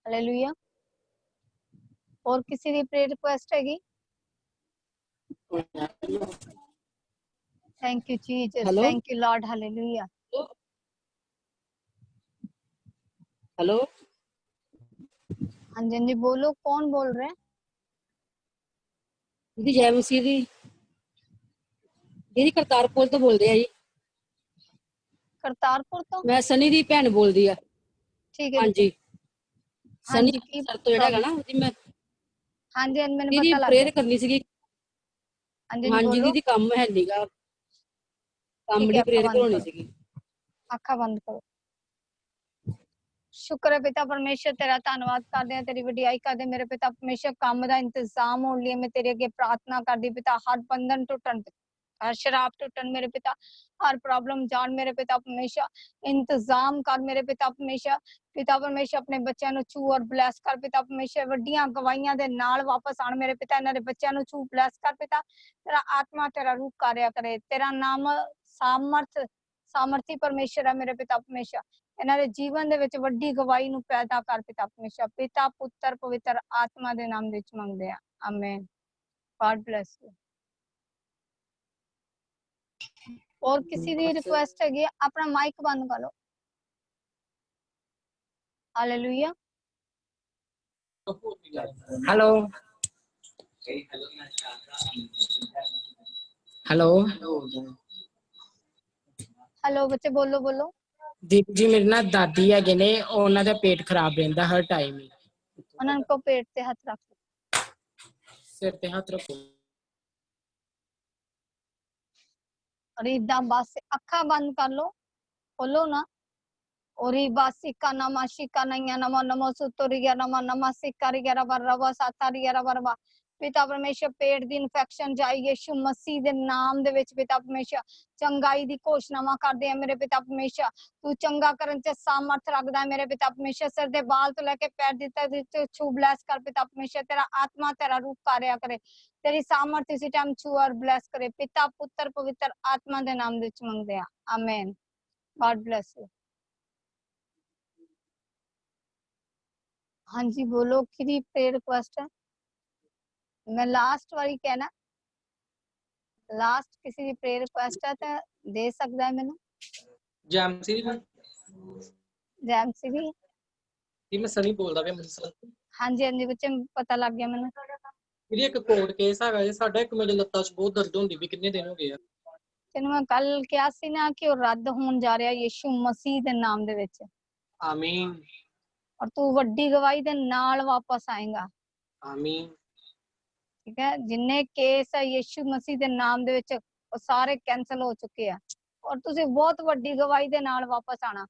हालेलुया। और किसी दी प्रेयर रिक्वेस्ट हैगी? Thank you Jesus, thank you Lord, hallelujah. Hello हाँ जी हाँ जी बोलो, कौन बोल रहे हैं? दीदी जय मसीह दी। दीदी करतारपुर तो बोल रहे हैं जी। ਕਰਤਾਰਪੁਰ ਤੋਂ ਮੈਂ ਸਨੀ ਦੀ ਭੈਣ ਬੋਲਦੀ ਆ। ਠੀਕ ਹੈ ਹਾਂਜੀ ਸਨੀ ਹਾਂਜੀ ਕੀ ਸਰ ਤੋਂ ਜਿਹੜਾ ਹੈਗਾ ਪ੍ਰੋਬਲਮ ਨਾ ਉਹਦੀ ਮੈਂ ਹਾਂਜੀ ਹਾਂਜੀ ਮੈਨੂੰ ਦੀਦੀ ਪਤਾ ਲੱਗ ਪ੍ਰੇਅਰ ਗਿਆ ਕਰਨੀ ਸੀਗੀ। ਹਾਂਜੀ ਹਾਂਜੀ ਹਾਂਜੀ ਬੋਲੋ ਦੀਦੀ ਕੰਮ ਹੈ ਨੀਗਾ, ਕੰਮ ठीक है ਦੀ अखा ਪ੍ਰੇਅਰ बंद ਕਰਾਉਣੀ करो ਸੀਗੀ। अखा बंद करो। ਸ਼ੁਕਰ ਹੈ ਪਿਤਾ ਪਰਮੇਸ਼ਰ ਤੇਰਾ ਧੰਨਵਾਦ ਕਰਦੇ ਹਾਂ ਤੇਰੀ ਵਡਿਆਈ ਕਰਦੇ ਹਾਂ। ਮੇਰੇ ਪਿਤਾ ਪਰਮੇਸ਼ਰ ਕੰਮ ਦਾ ਇੰਤਜ਼ਾਮ ਹੋਣ ਲਈ ਮੈਂ ਤੇਰੇ ਅੱਗੇ ਪ੍ਰਾਰਥਨਾ ਕਰਦੀ ਪਿਤਾ ਹਰ ਬੰਧਨ ਟੁੱਟਣ ਹਰ ਸ਼ਰਾਬ ਟੁੱਟਣ ਮੇਰੇ ਪਿਤਾ ਹਰ ਪ੍ਰੋਬਲਮ ਜਾਣ ਮੇਰੇ ਪਿਤਾ ਪਰਮੇਸ਼ਰ ਇੰਤਜ਼ਾਮ ਕਰ ਮੇਰੇ ਪਿਤਾ ਪਰਮੇਸ਼ਰ ਆਪਣੇ ਬੱਚਿਆਂ ਨੂੰ ਛੂ ਔਰ ਬਲੈਸ ਕਰ ਪਿਤਾ ਪਰਮੇਸ਼ਰ ਵੱਡੀਆਂ ਗਵਾਹੀਆਂ ਦੇ ਨਾਲ ਵਾਪਸ ਆਣ ਮੇਰੇ ਪਿਤਾ ਇਹਨਾਂ ਦੇ ਬੱਚਿਆਂ ਨੂੰ ਛੂ ਬਲੈਸ ਕਰ ਪਿਤਾ ਤੇਰਾ ਆਤਮਾ ਤੇਰਾ ਰੂਪ ਕਾਰਿਆ ਕਰੇ ਤੇਰਾ ਨਾਮ ਸਾਮਰਥੀ ਪਰਮੇਸ਼ਰ ਹੈ ਮੇਰੇ ਪਿਤਾ ਪਰਮੇਸ਼ਰ ਇਹਨਾਂ ਦੇ ਜੀਵਨ ਦੇ ਵਿੱਚ ਵੱਡੀ ਗਵਾਹੀ ਨੂੰ ਪੈਦਾ ਕਰ ਪਿਤਾ ਪਰਮੇਸ਼ਰ ਪਿਤਾ ਪੁੱਤਰ ਪਵਿੱਤਰ ਆਤਮਾ ਦੇ ਨਾਮ ਵਿੱਚ ਮੰਗਦੇ ਆ ਆਮੇਨ। God bless you. और किसी भी रिक्वेस्ट है अपना माइक बंद करो। हालेलुया। हेलो हेलो हेलो बच्चे बोलो बोलो। ਦੀਪ ਜੀ ਮੇਰੇ ਨਾਲ ਦਾਦੀ ਹੈਗੇ ਨੇ, ਉਹਨਾਂ ਦਾ ਪੇਟ ਖਰਾਬ ਰਹਿੰਦਾ ਹਰ ਟਾਈਮ ਹੀ। ਉਹਨਾਂ ਨੂੰ पेट ਤੇ ਹੱਥ ਰੱਖ ਸਿਰ ਤੇ ਹੱਥ ਰੱਖੋ। और इदा बस अखा बंद कर लो खोलो ना और बासिका नमाशिका नैया नमो नमो सुतोरिया नमो नमः सिकारिया रबा सातारिया रबा पिता परमेश्वर पेट दी इन्फेक्शन जाए यीशु मसीह दे नाम दे विच पिता परमेश्वर चंगाई दी घोषणा करदे हैं मेरे पिता परमेश्वर तू चंगा करन च सामर्थ रखदा है मेरे पिता परमेश्वर सिर दे बाल तो लेके पैर दी छू ब्लेस कर पिता परमेश्वर तेरा आत्मा तेरा रूप कार्य करे तेरी सामर्थ इसी टाइम छू और ब्लेस करे पिता पुत्र पवित्र आत्मा दे नाम दे विच मंगदे हैं आमीन। God bless you. हाँ जी बोलो कि प्रेयर रिक्वेस्ट है। मैं लास्ट वाली कहना लास्ट किसी की प्रेयर रिक्वेस्ट है तो दे सकता है मैंने जैमसी जैमसी भी जी मैं सनी बोलदा पिया मुझे हाँ जी बच्चे पता लग गया मैंने मेरी एक कोर्ट केस हैगा जी साडा एक मेरे लत्तां च बहुत दर्द होंदी भी कितने दिन हो गए तेन मैं कल कहा सी ना कि वो रद्द होने जा रहा यीशु मसीह दे नाम दे विच आमीन और तू वड्डी गवाही दे नाल वापस आएगा आमीन ठीक है जिन्ने केस है यीशु मसीह दे नाम दे विच वो सारे कैंसल हो चुके हैं और तुसी बहुत वड्डी गवाही दे नाल वापस आना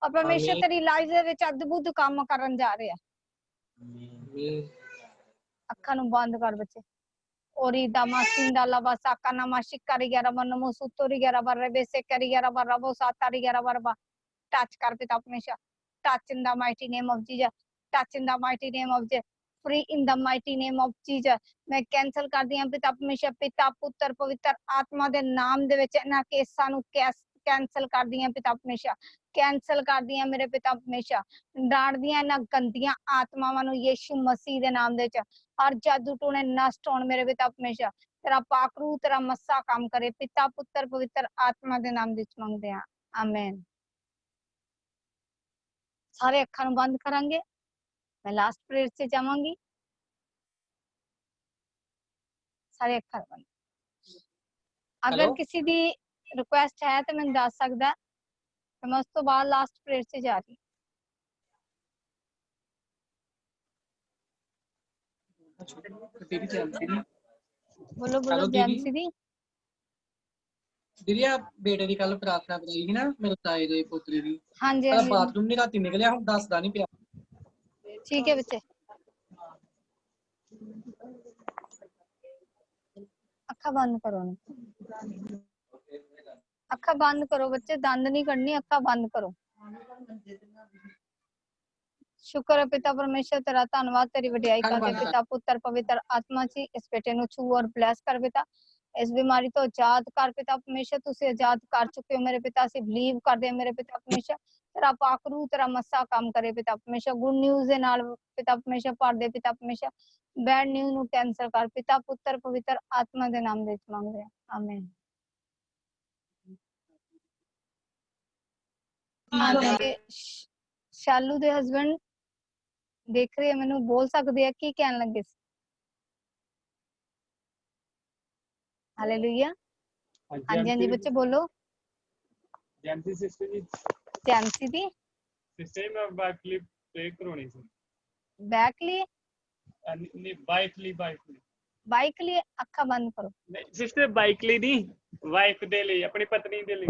और परमेश्वर तेरी लाइफ दे विच अद्भुत काम करन जा रहा है। अखां नूं बंद कर बच्चे ओरी दामासिंदा लबा साका नामा शिकारी ग्यारह मनमो सुतोरी ग्यारह बार रबे से करी ग्यारह बार रबो सातारी ग्यारह बार टच कर पिता परमेश्वर touch in the mighty name of Jesus touch in the mighty name of Jesus free in the mighty name of Jesus मैं कैंसल कर दिया पिता परमेश्वर पिता पुत्र पवित्र आत्मा दे नाम दे विच इन्हां केसां नूं कैंसल कर दिया पिता परमेश्वर कैंसल कर दिया मेरे पिता परमेश्वर डांट दिया इन्हां गंदियां आत्मावां नूं यीशु मसीह दे नाम दे विच हर जादू टोने नष्ट होण मेरे पिता परमेश्वर तेरा पाकरू तेरा मस्सा काम करे पिता पुत्र पवित्र आत्मा दे नाम दे विच मंगदे हां आमीन। सारे अखां नूं बंद करांगे मैं लास्ट प्रेयर से जावांगी सारे अखां बंद अगर किसी दी रिक्वेस्ट है तो मैं दस सकदा तो मैं उस तो बाद लास्ट प्रेयर से जा रही बोलो बोलो जैमसी दी दीदी आप बेटे दी कल प्रार्थना कराई थी ना मेरे ताए दे पोतरे दी हाँ जी बाथरूम नहीं राती निकलिया हुण दसदा नहीं पिया ठीक है बच्चे अखा बंद करो अखा बंद करो बच्चे दंद नहीं करनी अखा बंद करो। शुक्र है पिता परमेश्वर तेरा धन्यवाद तेरी वडियाई करते पिता पुत्र पवित्र आत्मा जी इस बेटे नु छू और ब्लेस कर पिता इस बीमारी तो आजाद कर पिता परमेश्वर तुसी आजाद कर चुके हो मेरे पिता से बिलीव कर दे मेरे पिता परमेश्वर तेरा पाकरू तेरा मस्सा काम करे पिता परमेश्वर गुड न्यूज़ दे नाल पिता परमेश्वर भर दे पिता परमेश्वर बैड न्यूज़ नु कैंसल कर पिता पुत्र पवित्र आत्मा दे नाम दे मांगदे आमीन। शालू दे हस्बैंड देख रहे हैं मैनू बोल सकते हैं की कहन लगे हालेलुया हाँ जी बच्चे बोलो ਜੈਮਸੀ ਸਿਸਟਰ ਜੀ ਜੈਮਸੀ ਦੀ ਸਿਸਟਰ ਮੈਂ ਬਾਈਕਲੀ ਪ੍ਰੇ ਕਰਾਉਣੀ ਸੀ बैक लिए ਨਹੀਂ ਬਾਈਕਲੀ बाइक लिए अखा बंद करो। ਨਹੀਂ ਸਿਸਟਰ ਬਾਈਕਲੀ ਨਹੀਂ ਵਾਈਫ ਦੇ ਲਈ ਆਪਣੀ ਪਤਨੀ ਦੇ ਲਈ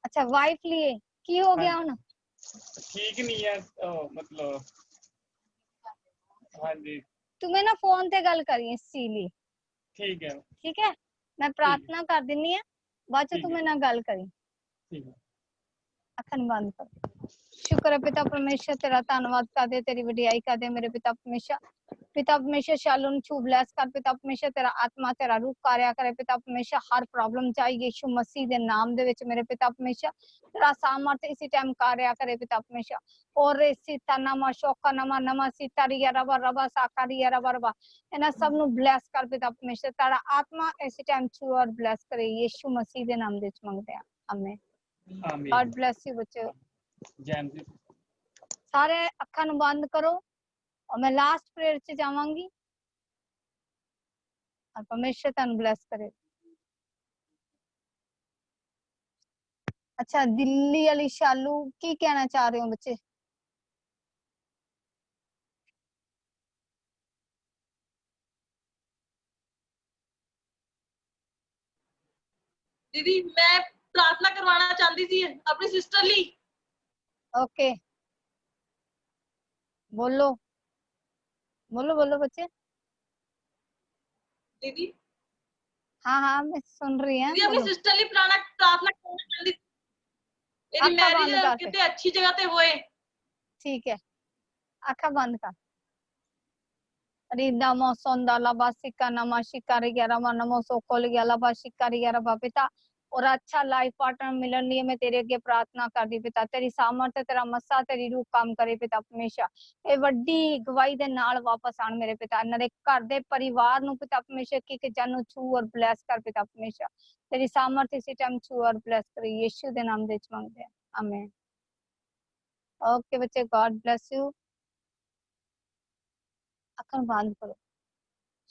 अच्छा वाइफ लिए की हो गया हुन ਠੀਕ ਨਹੀਂ ਹੈ ਮਤਲਬ ਹਾਂਜੀ तुम्हें ना फोन ते गल करी इसीलिए ठीक है मैं प्रार्थना कर दिनी है बाद च ठीक तुम्हें ना गल करी ठीक है अखन बंद कर। शुक्र है पिता परमेश्वर तेरा धन्यवाद करदे तेरी वडियाई करदे मेरे पिता परमेश्वर शालू नु छू ब्लेस कर पिता परमेश्वर तेरा आत्मा तेरा रूह कार्य करे पिता परमेश्वर हर प्रॉब्लम चाहे यीशु मसीह दे नाम दे विच मेरे पिता परमेश्वर तेरा सामर्थ इसी टाइम कार्य करे पिता परमेश्वर और इसी नमा शोका नमा सीतारिया रबा रबा साकारिया रबा इना सब नु ब्लेस कर पिता परमेश्वर तेरा आत्मा इसी टाइम छू और ब्लेस करे यीशु मसीह दे नाम दे विच मंगदे हैं आमीन गॉड ब्लेस यू बच्चों जैमसी सारे अखां नु बंद करो और मैं लास्ट प्रेयर च जावांगी और परमेश्वर तन ब्लेस करे। अच्छा दिल्ली वाली शालू की कहना चाह रहे हो बच्चे? दीदी मैं प्रार्थना करवाना चाहती थी अपनी सिस्टर ली। ओके बोलो बोलो बोलो बच्चे। दीदी हाँ मैं सुन रही हूँ। दीदी अपनी सिस्टर ली प्रार्थना करवाना चाहती थी। मेरी मैरिज कितने अच्छी जगह पे हुए। ठीक है आखा बंद कर। रिदा मोसोंदा लाबासिका नमाशिका रियारा नमो सोकोल गयाला बाशिका रियारा पिता और अच्छा लाइफ पार्टनर मिलन लिए मैं तेरे अगे प्रार्थना कर दी पिता तेरी सामर्थ तेरा मसा तेरी रूह काम करे पिता परमेश्वर ए वड्डी गवाही दे नाल वापस आन मेरे पिता इन्हां दे घर दे परिवार नु पिता परमेश्वर की जानो छू और ब्लेस कर पिता परमेश्वर तेरी सामर्थ इसी टाइम छू और ब्लेस करे यीशु दे नाम दे मांगदे हैं आमीन। ओके बच्चे गॉड ब्लेस यू। अखन बंद करो।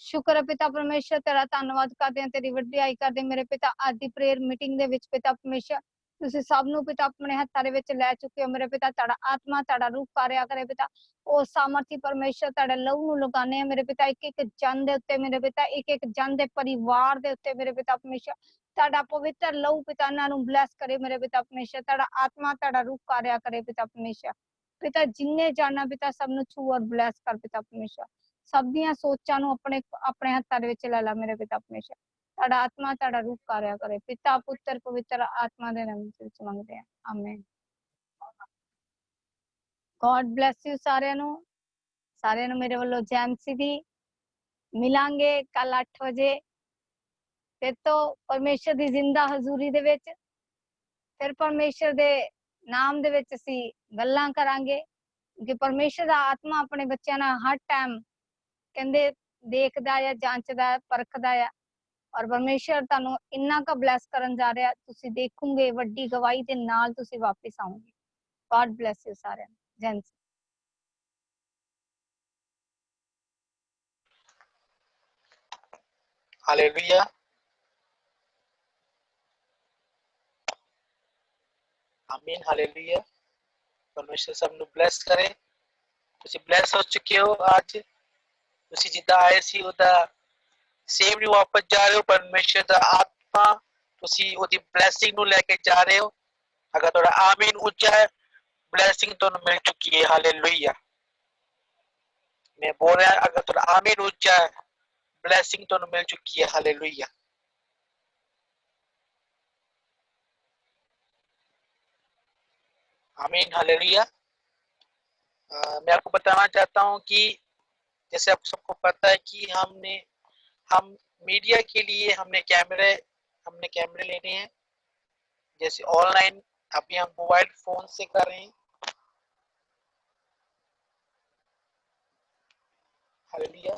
शुक्र है पिता परमेश्वर तेरा धन्यवाद करते हैं तेरी वडियाई करते मेरे पिता आज दी प्रेयर मीटिंग दे विच पिता परमेश्वर तुसी सब नु पिता अपने हत्थां दे विच लै चुके हो मेरे पिता तेरा आत्मा तेरा रूह कार्य करे पिता ओ सामर्थी परमेश्वर तेरे लहू नु लगाने हैं मेरे पिता एक एक जन दे उत्ते मेरे पिता एक एक जन दे परिवार दे उत्ते मेरे पिता परमेश्वर तेरा पवित्र लहू पिता इन्हां नु ब्लेस करे मेरे पिता परमेश्वर तेरा आत्मा तेरा रूह कार्य करे पिता परमेश्वर पिता जिन्ने जाना पिता सब नु छू और ब्लेस कर पिता परमेश्वर सब दियां सोचां नु अपने अपने हत्थां दे विच लै ला मेरे पिता परमेश्वर तेरा आत्मा तेरा रूह कार्य करे पिता पुत्र पवित्र आत्मा दे नाम विच मंगदे हैं आमीन। गॉड ब्लेस यू सारे नु मेरे वालों जैमसी दी मिलांगे कल 8 बजे फिर तो परमेश्वर दी जिंदा हजूरी दे विच फिर परमेश्वर दे नाम दे विच असी गल्लां करांगे कि परमेश्वर दा आत्मा अपने बच्चों नाल हर टाइम कहंदे देखदा है जांचदा है परखदा है और परमेश्वर तानू इन्ना का ब्लेस करन जा रहा है तुसी देखोगे वड्डी गवाही दे नाल तुसी वापस आओगे। गॉड ब्लेस यू सारे जेंट्स। हालेलुया आमीन हालेलुया परमेश्वर सब नु ब्लेस करे तुसी ब्लेस हो चुके हो आज तुसी जिद्दां आए सी ओदा सेम नु वापस जा रहे हो परमेश्वर दा आत्मा तुसी ओदी ब्लेसिंग नु लेके जा रहे हो अगर थोड़ा आमीन ऊंचा है ब्लेसिंग तो मिल चुकी है हालेलुया मैं बोल रहा अगर थोड़ा आमीन ऊंचा है ब्लेसिंग तो मिल चुकी है हालेलुया। आमीन हालेलुया। मैं आपको बताना चाहता हूं कि जैसे आप सबको पता है कि हम मीडिया के लिए हमने कैमरे लेने हैं जैसे ऑनलाइन अभी हम मोबाइल फोन से कर रहे हैं हालेलुया।